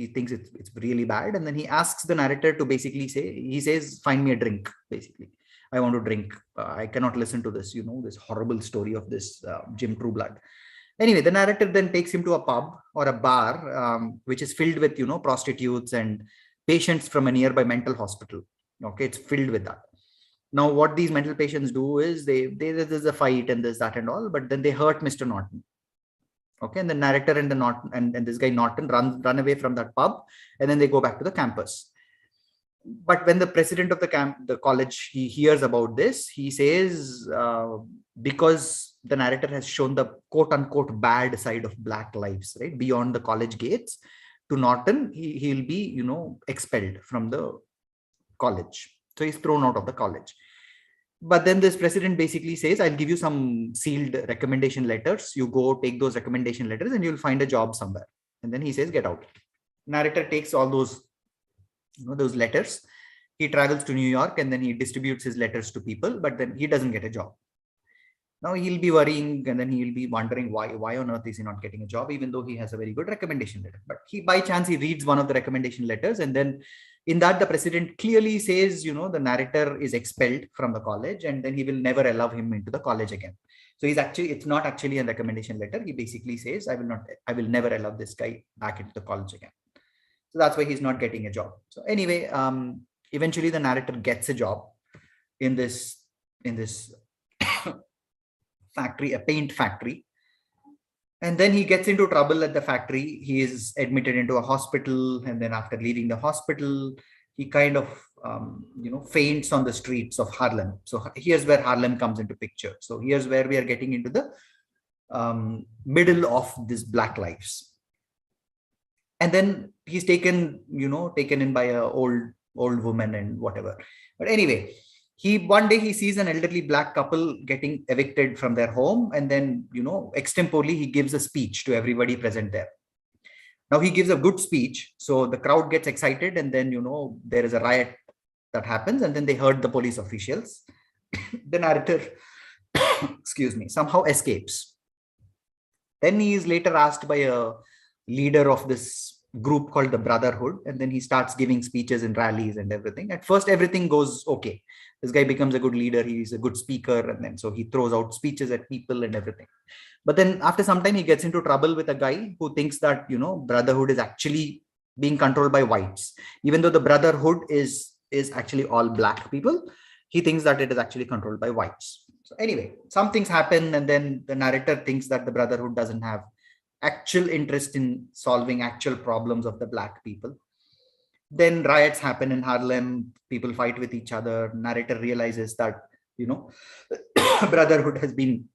thinks it's really bad, and then he asks the narrator to basically he says, find me a drink, basically. I want to drink. I cannot listen to this, this horrible story of this Jim Trueblood. Anyway, the narrator then takes him to a pub or a bar, which is filled with, prostitutes and patients from a nearby mental hospital. Okay, it's filled with that. Now, what these mental patients do is there's a fight and this, that, and all, but then they hurt Mr. Norton. Okay, and the narrator and and this guy Norton run away from that pub, and then they go back to the campus. But when the president of the college, he hears about this, he says, because the narrator has shown the quote unquote bad side of black lives, right, beyond the college gates, to Norton, he'll be, expelled from the college. So he's thrown out of the college. But then this president basically says, I'll give you some sealed recommendation letters. You go take those recommendation letters and you'll find a job somewhere. And then he says, get out. Narrator takes all those letters. He travels to New York and then he distributes his letters to people, but then he doesn't get a job. Now he'll be worrying, and then he'll be wondering why on earth is he not getting a job, even though he has a very good recommendation letter. But by chance, he reads one of the recommendation letters, and then in that, the president clearly says, the narrator is expelled from the college, and then he will never allow him into the college again. So it's not actually a recommendation letter. He basically says, I will never allow this guy back into the college again. So that's why he's not getting a job. So anyway, eventually the narrator gets a job in this factory, a paint factory. And then he gets into trouble at the factory. He is admitted into a hospital. And then after leaving the hospital, he kind of, faints on the streets of Harlem. So here's where Harlem comes into picture. So here's where we are getting into the middle of this Black lives. And then he's taken in by a old woman and whatever. But anyway, one day he sees an elderly Black couple getting evicted from their home. And then, extemporally, he gives a speech to everybody present there. Now he gives a good speech. So the crowd gets excited. And then, there is a riot that happens. And then they hurt the police officials. The narrator, excuse me, somehow escapes. Then he is later asked by a leader of this group called the Brotherhood, and then he starts giving speeches in rallies and everything. At first, everything goes okay. This guy becomes a good leader. He's a good speaker, and then so he throws out speeches at people and everything. But then after some time, he gets into trouble with a guy who thinks that, Brotherhood is actually being controlled by whites. Even though the Brotherhood is actually all Black people, he thinks that it is actually controlled by whites. So anyway, some things happen, and then the narrator thinks that the Brotherhood doesn't have actual interest in solving actual problems of the Black people. Then riots happen in Harlem, people fight with each other. Narrator realizes that, Brotherhood has been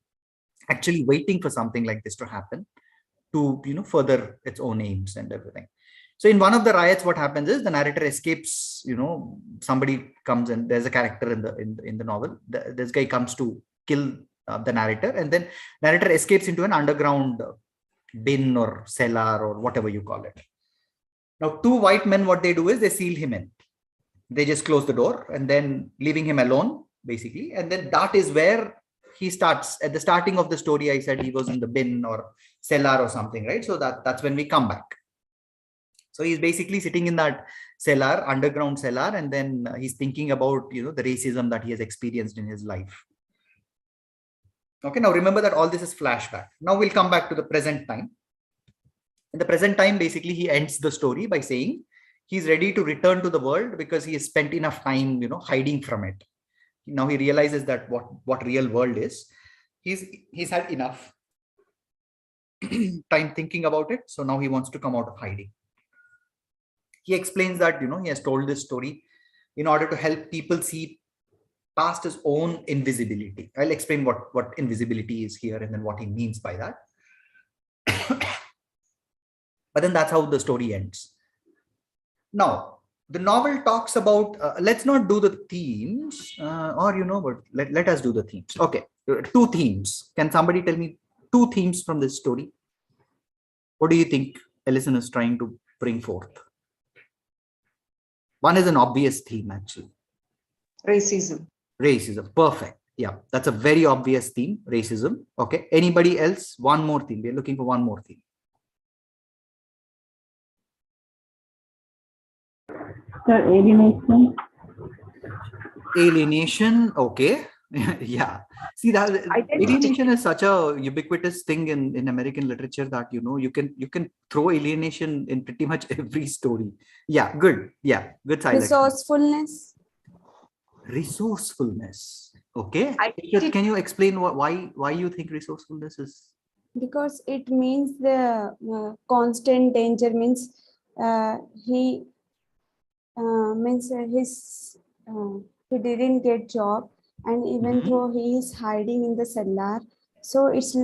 actually waiting for something like this to happen to, further its own aims and everything. So in one of the riots, what happens is the narrator escapes, somebody comes and there's a character in the novel. This guy comes to kill the narrator, and then narrator escapes into an underground bin or cellar or whatever you call it. Now, two white men, what they do is they seal him in. They just close the door and then leaving him alone, basically. And then that is where he starts. At the starting of the story, I said he was in the bin or cellar or something, right? So that's when we come back. So he's basically sitting in that cellar, underground cellar, and then he's thinking about, the racism that he has experienced in his life. Okay, now remember that all this is flashback. Now we'll come back to the present time. In the present time, basically, he ends the story by saying he's ready to return to the world because he has spent enough time, hiding from it. Now he realizes that what real world is. He's had enough time thinking about it. So now he wants to come out of hiding. He explains that, he has told this story in order to help people see past his own invisibility. I'll explain what invisibility is here and then what he means by that. But then that's how the story ends. Now, the novel talks about, let's not do the themes, but let us do the themes. Okay, 2 themes. Can somebody tell me 2 themes from this story? What do you think Ellison is trying to bring forth? One is an obvious theme, actually. Racism. Racism. Perfect. Yeah, that's a very obvious theme, racism. Okay. Anybody else? One more theme. We're looking for one more theme. Alienation. Alienation. Okay. Yeah. See, that alienation is such a ubiquitous thing in American literature that, you can throw alienation in pretty much every story. Yeah, good. Yeah, good silence. Resourcefulness. Resourcefulness. Okay. Can you explain why you think resourcefulness is? Because it means the constant danger, means he he didn't get job, and even though he is hiding in the cellar, so it's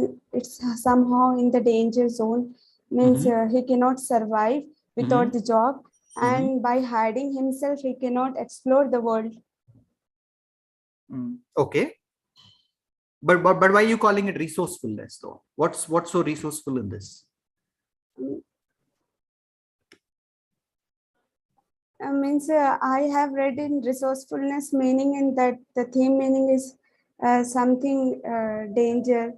somehow in the danger zone, means he cannot survive without the job, and by hiding himself he cannot explore the world. Okay, but why are you calling it resourcefulness though? What's so resourceful in this? Means I have read in resourcefulness meaning in that the theme meaning is something danger.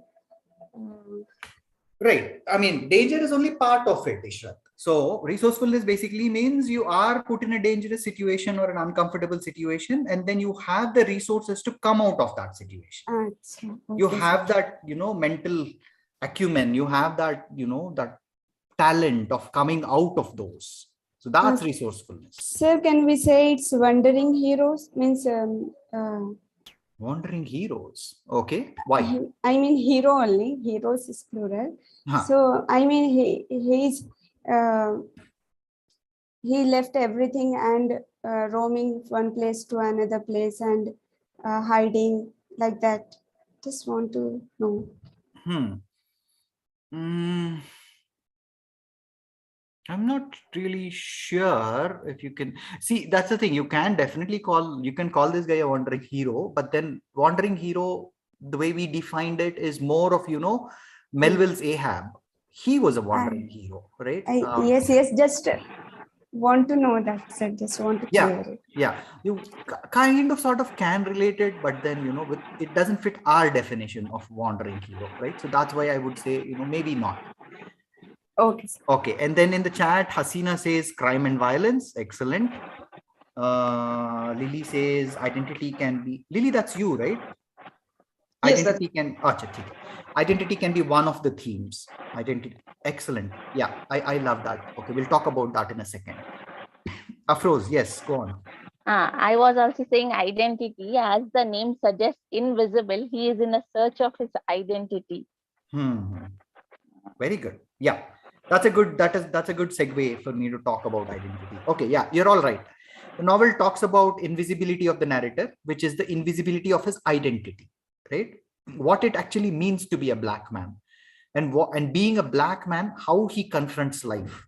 Right. I mean, danger is only part of it, Ishrat. So resourcefulness basically means you are put in a dangerous situation or an uncomfortable situation, and then you have the resources to come out of that situation. Okay. You have that, mental acumen. You have that, that talent of coming out of those. So that's resourcefulness. Sir, can we say it's wandering heroes? Means Wandering heroes. Okay. Why? I mean, hero only. Heroes is plural. Huh. So I mean, he left everything and roaming one place to another place and hiding like that. Just want to know. I'm not really sure if you can see. That's the thing. You can call this guy a wandering hero, but then wandering hero, the way we defined it is more of, Melville's Ahab. He was a wandering hero, right? Yes, just want to know that. So just want to clear it. Yeah. You kind of sort of can relate it, but then, it doesn't fit our definition of wandering hero, right? So that's why I would say, maybe not. Okay. Okay. And then in the chat, Hasina says crime and violence. Excellent. Lily says identity can be, Lily, that's you, right? Yes, identity can be one of the themes. Identity. Excellent. Yeah, I love that. Okay, we'll talk about that in a second. Afroz, yes, go on. I was also saying identity, as the name suggests, invisible. He is in a search of his identity. Very good. Yeah, that's a good segue for me to talk about identity. Okay, yeah, you're all right. The novel talks about invisibility of the narrator, which is the invisibility of his identity, right? What it actually means to be a black man, and being a black man, how he confronts life,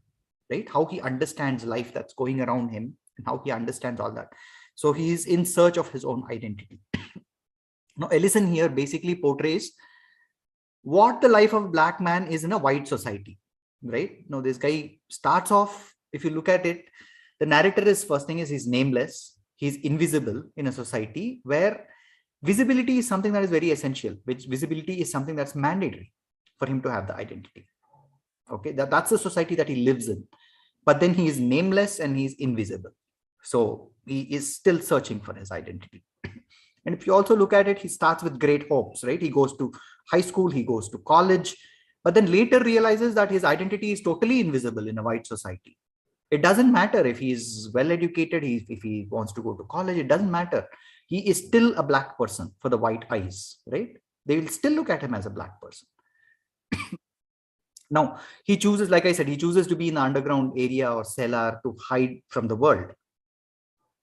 right? How he understands life that's going around him, and how he understands all that. So he is in search of his own identity. Now, Ellison here basically portrays what the life of a black man is in a white society, right? Now, this guy starts off, if you look at it, the narrator is, first thing is, he's nameless, he's invisible in a society where visibility is something that is very essential, which visibility is something that's mandatory for him to have the identity. Okay, that's the society that he lives in. But then he is nameless and he's invisible. So he is still searching for his identity. And if you also look at it, he starts with great hopes, right? He goes to high school, he goes to college, but then later realizes that his identity is totally invisible in a white society. It doesn't matter if he's well educated, if he wants to go to college, it doesn't matter. He is still a black person for the white eyes, right? They will still look at him as a black person. Now, he chooses, like I said, he chooses to be in the underground area or cellar to hide from the world,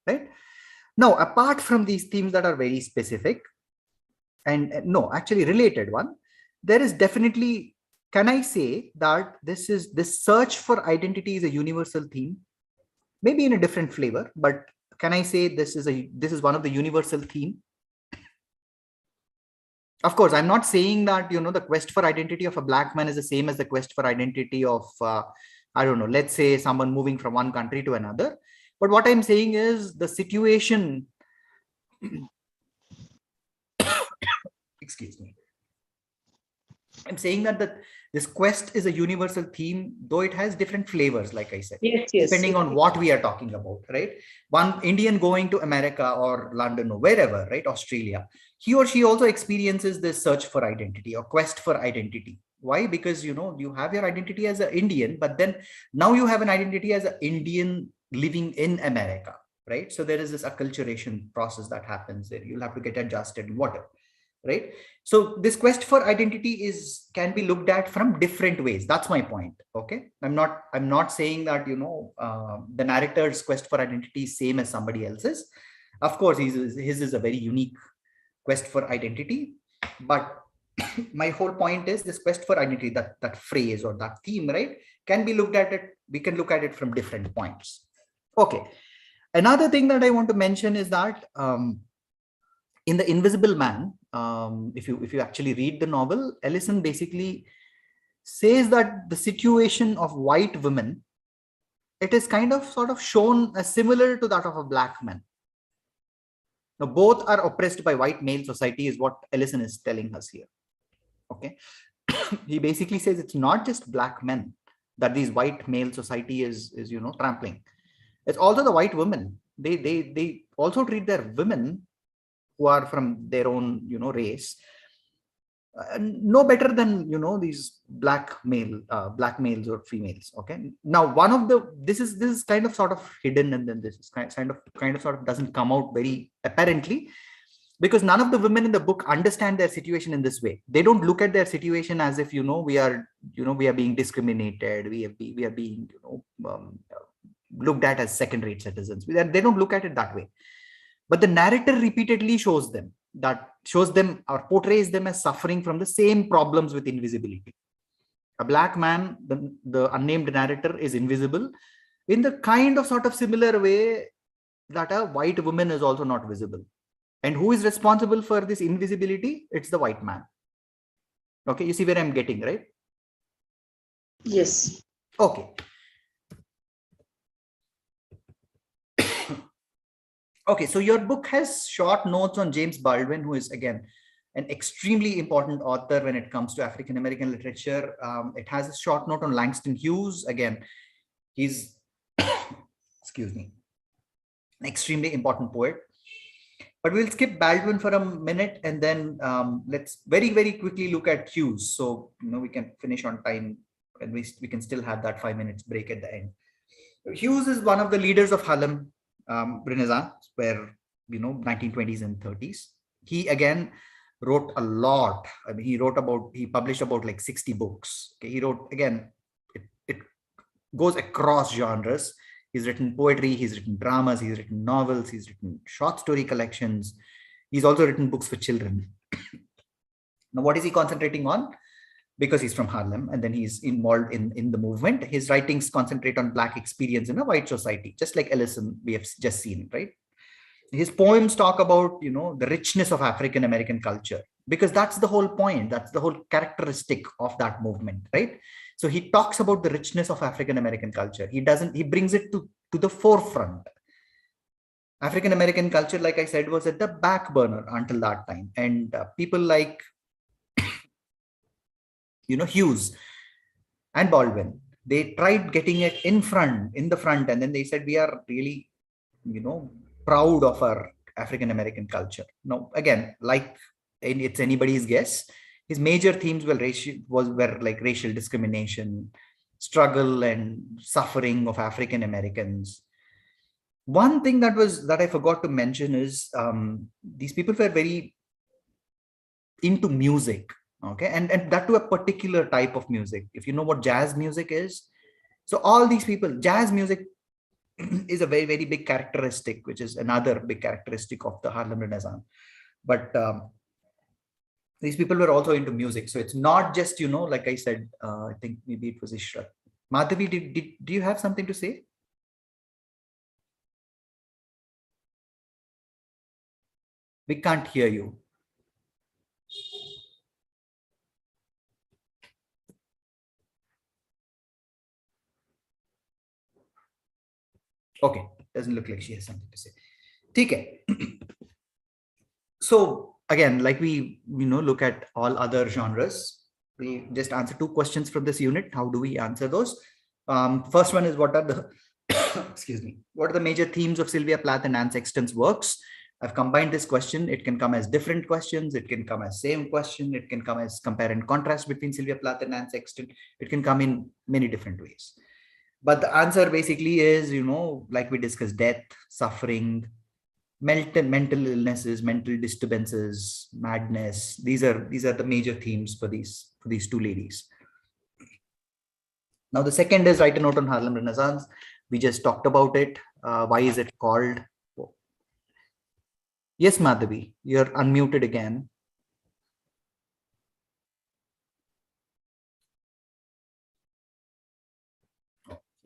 right? Now, apart from these themes that are very specific and no, actually related one, there is definitely, can I say that this search for identity is a universal theme, maybe in a different flavor, but can I say this is one of the universal theme? Of course, I'm not saying that, the quest for identity of a black man is the same as the quest for identity of, I don't know, let's say someone moving from one country to another. But what I'm saying is the situation, excuse me. I'm saying that this quest is a universal theme, though it has different flavors, like I said, depending on what we are talking about, right? One Indian going to America or London or wherever, right? Australia, he or she also experiences this search for identity or quest for identity. Why? Because, you have your identity as an Indian, but then now you have an identity as an Indian living in America, right? So there is this acculturation process that happens there. You'll have to get adjusted and whatever. Right? So this quest for identity can be looked at from different ways. That's my point. Okay. I'm not saying that, the narrator's quest for identity is same as somebody else's. Of course, his is a very unique quest for identity. But my whole point is this quest for identity, that phrase or that theme, right, can be looked at it. We can look at it from different points. Okay. Another thing that I want to mention is that, in The Invisible Man, if you actually read the novel, Ellison basically says that the situation of white women, it is kind of sort of shown as similar to that of a black man. Now, both are oppressed by white male society is what Ellison is telling us here. Okay. He basically says it's not just black men that these white male society is trampling. It's also the white women. They also treat their women who are from their own, race, no better than, these black males or females. Okay. Now, this is kind of sort of hidden, and then this is kind of sort of doesn't come out very apparently. because none of the women in the book understand their situation in this way. They don't look at their situation as if, we are being discriminated, we are being, looked at as second-rate citizens. They don't look at it that way. But the narrator repeatedly shows them or portrays them as suffering from the same problems with invisibility. A black man, the unnamed narrator, is invisible in the kind of sort of similar way that a white woman is also not visible. And who is responsible for this invisibility? It's the white man. Okay, you see where I'm getting, right? Yes. Okay. Okay, so your book has short notes on James Baldwin, who is, again, an extremely important author when it comes to African-American literature. It has a short note on Langston Hughes. Again, he's, excuse me, an extremely important poet. But we'll skip Baldwin for a minute, and then let's very, very quickly look at Hughes. So, we can finish on time, and we can still have that 5 minutes break at the end. Hughes is one of the leaders of Harlem Renaissance, where, 1920s and 30s. He, again, wrote a lot. I mean, he published about like 60 books. Okay, he wrote, again, it goes across genres. He's written poetry, he's written dramas, he's written novels, he's written short story collections. He's also written books for children. Now, what is he concentrating on? Because he's from Harlem and then he's involved in the movement. His writings concentrate on Black experience in a white society, just like Ellison we have just seen, right? His poems talk about, the richness of African-American culture, because that's the whole point. That's the whole characteristic of that movement, right? So he talks about the richness of African-American culture. He brings it to the forefront. African-American culture, like I said, was at the back burner until that time. And people like, Hughes and Baldwin, they tried getting it in the front. And then they said, we are really, proud of our African-American culture. Now, again, like it's anybody's guess, his major themes were racial discrimination, struggle and suffering of African Americans. One thing that I forgot to mention is these people were very into music, okay, and that to a particular type of music. If you know what jazz music is, so all these people, jazz music is a very, very big characteristic, which is another big characteristic of the Harlem Renaissance. But these people were also into music. So it's not just, like I said, I think maybe it was Ishrat. Madhavi, do you have something to say? We can't hear you. Okay, doesn't look like she has something to say. Okay. So again, like we look at all other genres, we just answer 2 questions from this unit. How do we answer those? First one is, what are the excuse me, what are the major themes of Sylvia Plath and Anne Sexton's works? I've combined this question. It can come as different questions. It can come as same question. It can come as compare and contrast between Sylvia Plath and Anne Sexton. It can come in many different ways. But the answer basically is, like we discussed, death, suffering, mental illnesses, mental disturbances, madness. These are the major themes for these 2 ladies. Now, the second is write a note on Harlem Renaissance. We just talked about it. Why is it called? Yes, Madhavi, you're unmuted again.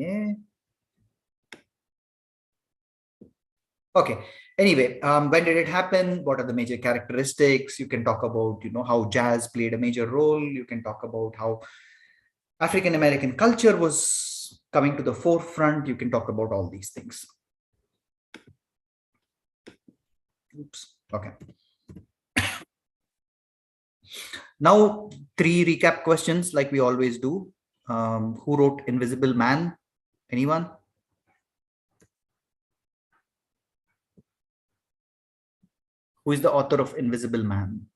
Okay. Okay. Anyway, when did it happen? What are the major characteristics? You can talk about, how jazz played a major role. You can talk about how African-American culture was coming to the forefront. You can talk about all these things. Oops. Okay. Now, 3 recap questions like we always do. Who wrote Invisible Man? Anyone? Who is the author of Invisible Man?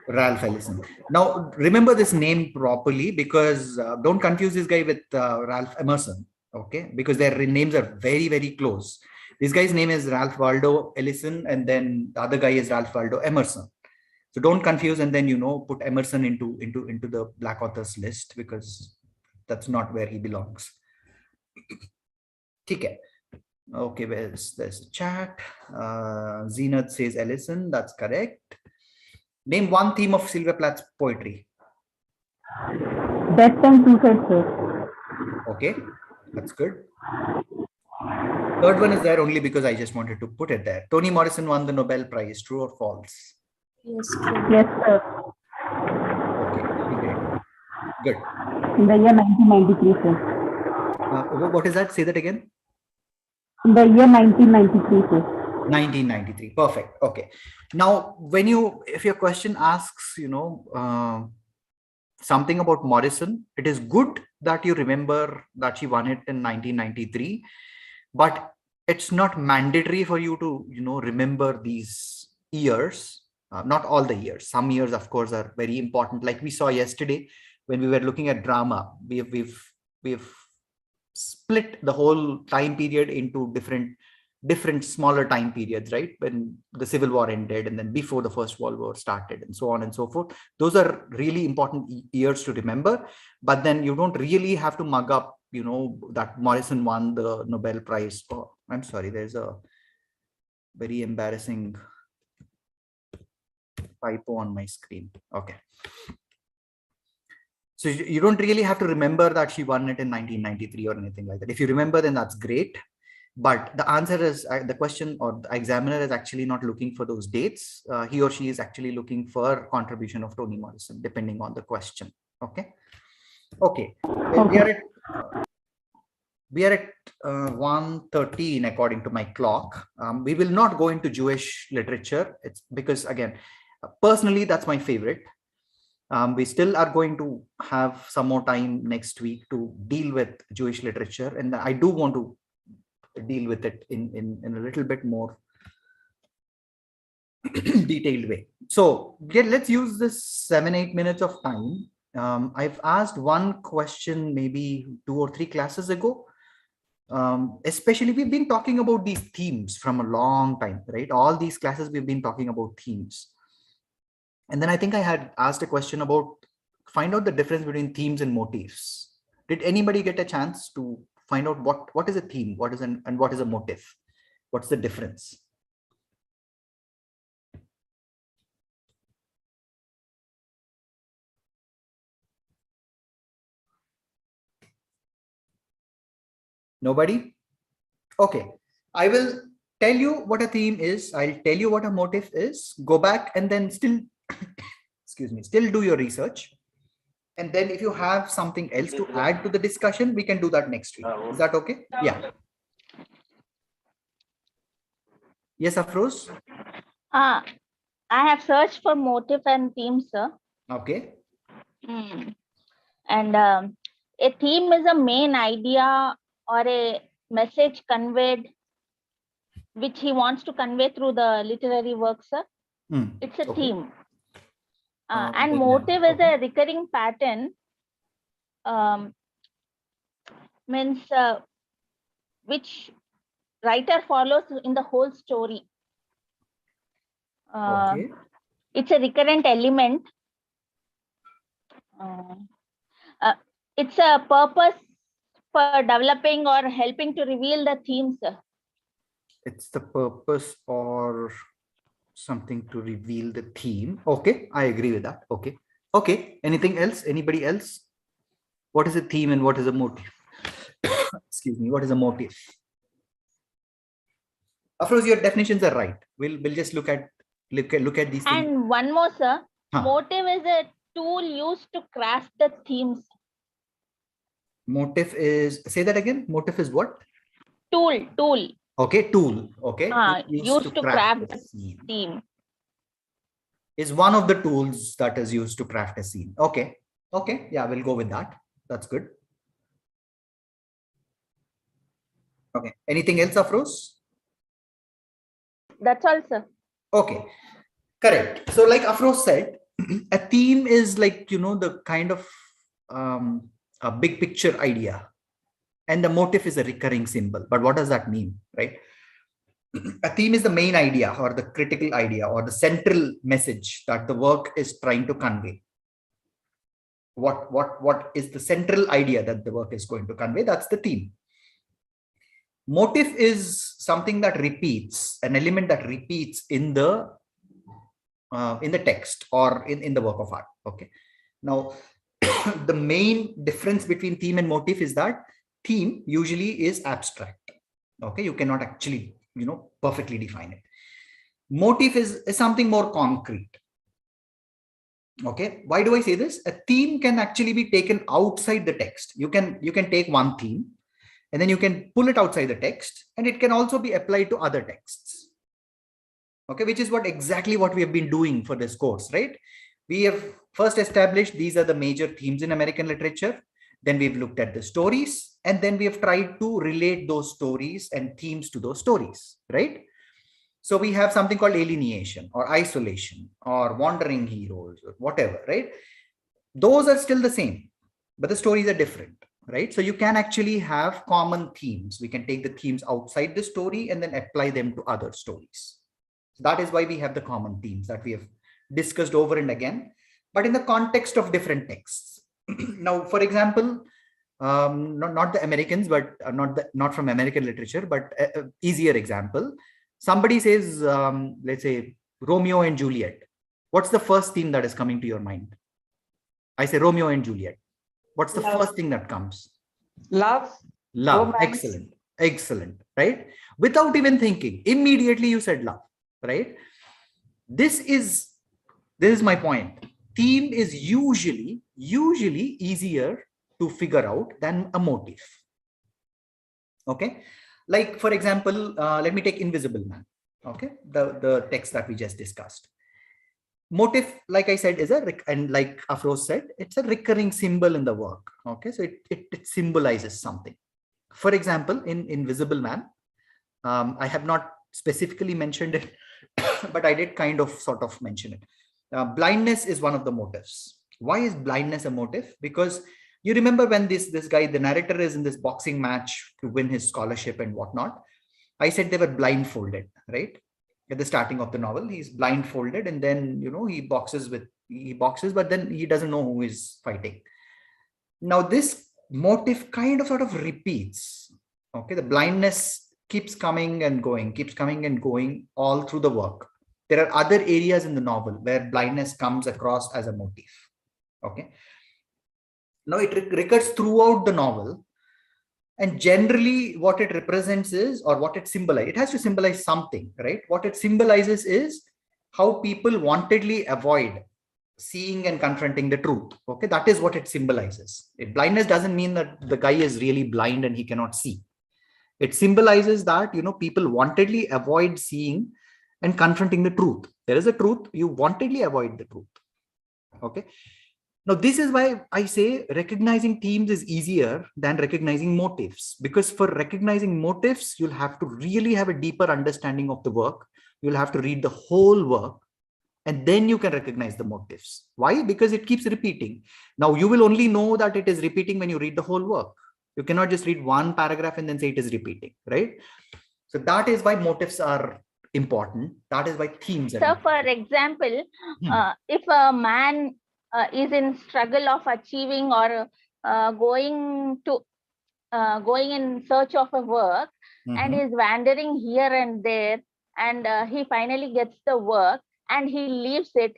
Ralph Ellison. Now, remember this name properly, because don't confuse this guy with Ralph Emerson. Okay, because their names are very, very close. This guy's name is Ralph Waldo Ellison, and then the other guy is Ralph Waldo Emerson. So don't confuse and then, put Emerson into the Black authors list, because that's not where he belongs. Okay. Okay, there's the chat. Zenith says Ellison, that's correct. Name one theme of Sylvia Plath's poetry. Death and suicide, sir. Okay, that's good. Third one is there only because I just wanted to put it there. Toni Morrison won the Nobel Prize, true or false? Yes, true. Yes, sir. Okay, great. Good. In the year 1993, sir. What is that? Say that again. In the year 1993, sir. 1993. Perfect. Okay. Now, if your question asks, something about Morrison, it is good that you remember that she won it in 1993, but it's not mandatory for you to, remember these years. Not all the years. Some years, of course, are very important. Like we saw yesterday when we were looking at drama, we've split the whole time period into different smaller time periods, right? When the Civil War ended, and then before the First World War started, and so on and so forth. Those are really important years to remember, but then you don't really have to mug up, that Morrison won the Nobel Prize for. I'm sorry, there's a very embarrassing typo on my screen. Okay. So you don't really have to remember that she won it in 1993 or anything like that. If you remember, then that's great. But the answer is, the question or the examiner is actually not looking for those dates. He or she is actually looking for contribution of Toni Morrison, depending on the question. Okay. Okay. We are at 1:13 according to my clock. We will not go into Jewish literature. It's because, again, personally, that's my favorite. We still are going to have some more time next week to deal with Jewish literature, and I do want to deal with it in a little bit more detailed way. So let's use this 7-8 minutes of time. I've asked one question maybe 2 or 3 classes ago. Especially, we've been talking about these themes from a long time, right? All these classes we've been talking about themes. And then I think I had asked a question about find out the difference between themes and motifs. Did anybody get a chance to find out what is a theme, what is and what is a motif? What's the difference? Nobody? Okay. I will tell you what a theme is. I'll tell you what a motif is. Go back and then still, excuse me, still do your research. And then if you have something else to add to the discussion, we can do that next week. Is that okay? Yeah. Yes, Afroz? I have searched for motif and theme, sir. Okay. And a theme is a main idea or a message conveyed, which he wants to convey through the literary work, sir. It's a theme. And motive is a recurring pattern, means which writer follows in the whole story. It's a recurrent element. It's a purpose for developing or helping to reveal the themes. It's the purpose or something to reveal the theme. Okay, I agree with that. Okay. Okay. Anything else? Anybody else? What is a theme and what is a motive? Excuse me. What is a motive? Afroz, your definitions are right. We'll just look at these things. And one more, sir. Motive is a tool used to craft the themes. Motive is, say that again. Motive is what? Tool. Okay, tool. Okay. Used to craft the theme. Is one of the tools that is used to craft a scene. Okay. Okay. Yeah, we'll go with that. That's good. Okay. Anything else, Afroz? That's all, sir. Okay. Correct. So like Afroz said, a theme is like, the kind of a big picture idea. and the motif is a recurring symbol. But what does that mean, right? A theme is the main idea or the critical idea or the central message that the work is trying to convey. What is the central idea that the work is going to convey? That's the theme. Motif is something that repeats, an element that repeats in the text or in the work of art. Okay. Now, the main difference between theme and motif is that theme usually is abstract. Okay, you cannot actually, perfectly define it. Motif is something more concrete. Okay, why do I say this? A theme can actually be taken outside the text. You can take one theme and then you can pull it outside the text, and it can also be applied to other texts. Okay, which is exactly what we have been doing for this course, right? We have first established these are the major themes in American literature. Then we've looked at the stories, and then we have tried to relate those stories and themes to those stories, right? So we have something called alienation or isolation or wandering heroes or whatever, right? Those are still the same, but the stories are different, right? So you can actually have common themes. We can take the themes outside the story and then apply them to other stories. So that is why we have the common themes that we have discussed over and again, but in the context of different texts. Now, for example, not the Americans, but not from American literature, but easier example. Somebody says, let's say Romeo and Juliet. What's the first theme that is coming to your mind? I say Romeo and Juliet. What's the first thing that comes? Love. Romance. Excellent, right? Without even thinking, immediately you said love, right? This is my point. Theme is usually easier to figure out than a motif. Okay, like for example, let me take Invisible Man. Okay, the text that we just discussed. Motif, like I said, is and like Afroz said, it's a recurring symbol in the work. Okay, so it symbolizes something. For example, in Invisible Man, I have not specifically mentioned it, but I did kind of sort of mention it. Blindness is one of the motifs. Why is blindness a motif? Because you remember when this guy, the narrator, is in this boxing match to win his scholarship and whatnot. I said they were blindfolded, right? At the starting of the novel, he's blindfolded, and then he boxes, but then he doesn't know who is fighting. Now this motif kind of sort of repeats. Okay, the blindness keeps coming and going all through the work. There are other areas in the novel where blindness comes across as a motif. Okay. Now it recurs throughout the novel, and generally what it represents is, or what it symbolizes, it has to symbolize something, right? What it symbolizes is how people wantedly avoid seeing and confronting the truth. Okay, that is what it symbolizes. Blindness doesn't mean that the guy is really blind and he cannot see. It symbolizes that people wantedly avoid seeing and confronting the truth. There is a truth, you wantedly avoid the truth. Okay. Now, this is why I say recognizing themes is easier than recognizing motifs, because for recognizing motifs, you'll have to really have a deeper understanding of the work. You'll have to read the whole work, and then you can recognize the motifs. Why? Because it keeps repeating. Now, you will only know that it is repeating when you read the whole work. You cannot just read one paragraph and then say it is repeating, right? So that is why motifs are important. That is why themes are So, important. for example, if a man is in struggle of achieving or going in search of a work, and is wandering here and there, and he finally gets the work and he leaves it,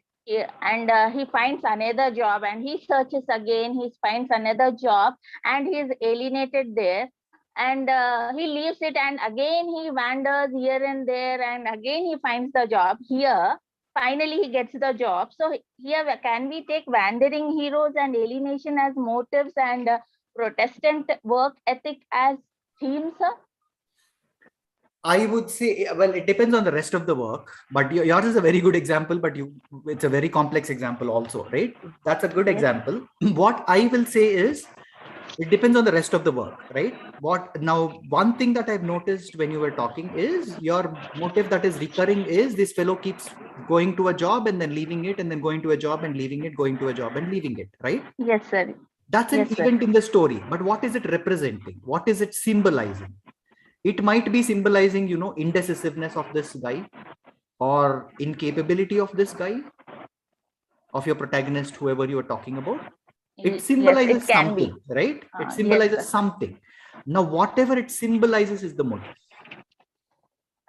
and he finds another job, and he searches again, he finds another job, and he is alienated there, and he leaves it, and again he wanders here and there, and again he finds the job here. Finally, he gets the job. So here, can we take wandering heroes and alienation as motives, and Protestant work ethic as themes, sir? I would say, well, it depends on the rest of the work, but yours is a very good example, but it's a very complex example also, right? That's a good example. What I will say is, it depends on the rest of the work, right? One thing that I've noticed when you were talking is your motive that is recurring is this fellow keeps going to a job and then leaving it, and then going to a job and leaving it, going to a job and leaving it, right? Yes, sir. That's an Yes, sir. event in the story, but what is it representing? What is it symbolizing? It might be symbolizing, indecisiveness of this guy, or incapability of this guy, of your protagonist, whoever you are talking about. It symbolizes yes, it can something, be. right? It Yes, symbolizes sir. something. Now, whatever it symbolizes is the motive.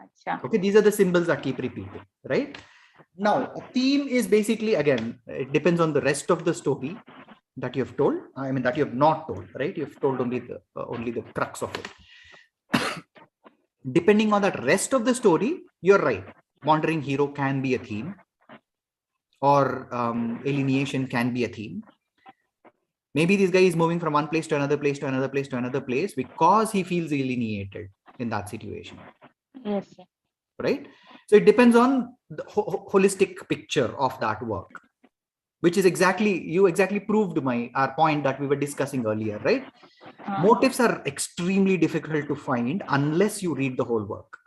Acha. Okay, these are the symbols that keep repeating, right? Now, a theme is basically, again, it depends on the rest of the story that you have told. I mean, that you have not told, right? You've told only the crux of it. Depending on that rest of the story, you're right. Wandering hero can be a theme, or alienation can be a theme. Maybe this guy is moving from one place to another place to another place to another place because he feels alienated in that situation. Yes, sir. Right? So it depends on the holistic picture of that work, which is you exactly proved our point that we were discussing earlier, right? Motives are extremely difficult to find unless you read the whole work.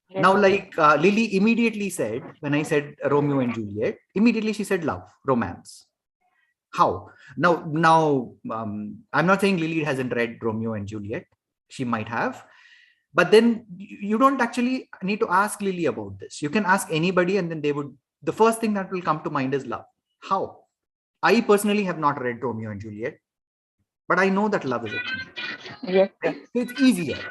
Yes, Now, sir. like Lily immediately said, when I said Romeo and Juliet, immediately she said love, romance. How? Now, I'm not saying Lily hasn't read Romeo and Juliet. She might have. But then you don't actually need to ask Lily about this. You can ask anybody, and then the first thing that will come to mind is love. How? I personally have not read Romeo and Juliet, but I know that love is a theme. Yes, sir. Right? So it's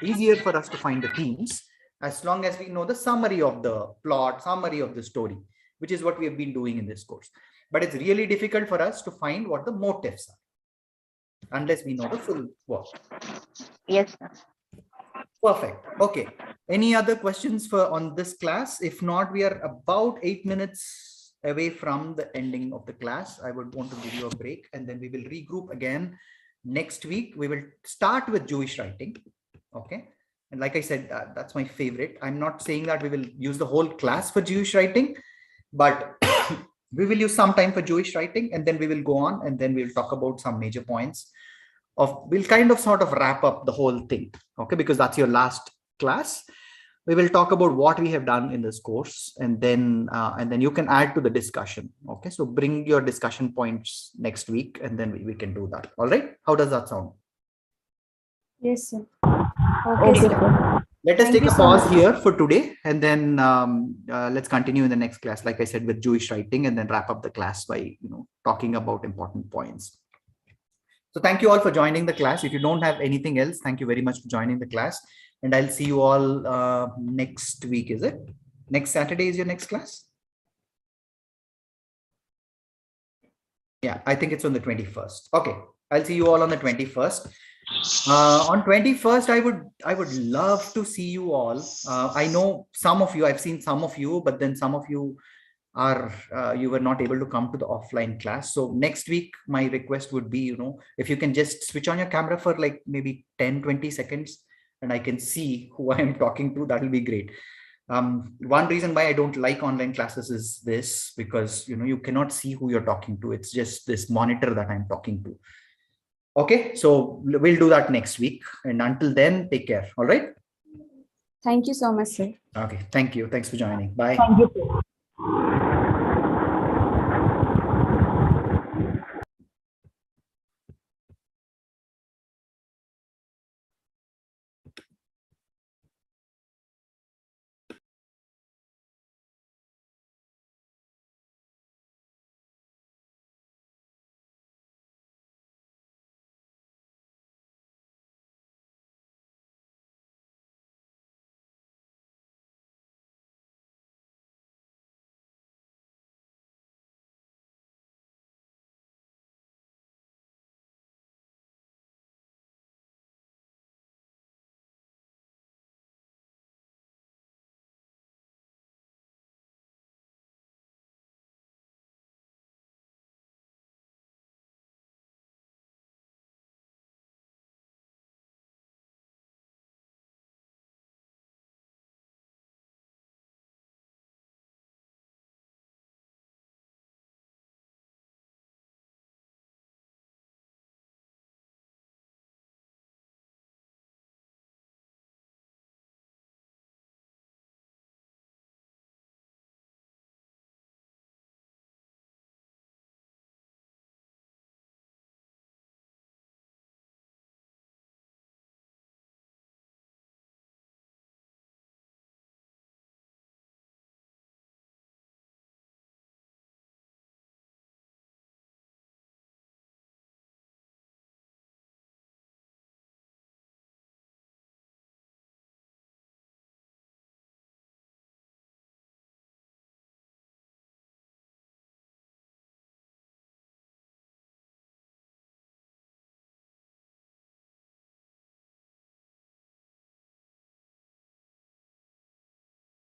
easier for us to find the themes as long as we know the summary of the plot, summary of the story, which is what we have been doing in this course. But it's really difficult for us to find what the motives are unless we know the full work. Yes, sir. Perfect. Okay. Any other questions on this class? If not, we are about 8 minutes away from the ending of the class. I would want to give you a break, and then we will regroup again next week. We will start with Jewish writing. Okay. And like I said, that's my favorite. I'm not saying that we will use the whole class for Jewish writing, but we will use some time for Jewish writing, and then we will go on, and then we'll talk about some major points. We'll kind of sort of wrap up the whole thing, okay, because that's your last class. We will talk about what we have done in this course, and then you can add to the discussion. Okay, so bring your discussion points next week, and then we can do that. All right, how does that sound? Yes, sir. Okay, Sir. let us Thank take you a so pause much. here for today, and then let's continue in the next class, like I said, with Jewish writing, and then wrap up the class by talking about important points. So thank you all for joining the class. If you don't have anything else, thank you very much for joining the class. And I'll see you all next week, is it? Next Saturday is your next class? Yeah, I think it's on the 21st. Okay, I'll see you all on the 21st. On 21st, I would love to see you all. I know some of you, I've seen some of you, but then some of you you were not able to come to the offline class. So next week, my request would be, if you can just switch on your camera for like maybe 10-20 seconds, and I can see who I am talking to, that will be great. One reason why I don't like online classes is this, because you cannot see who you're talking to. It's just this monitor that I'm talking to. Okay, so we'll do that next week, and until then, take care. All right. Thank you so much, sir. Okay, thank you. Thanks for joining. Bye. Thank you.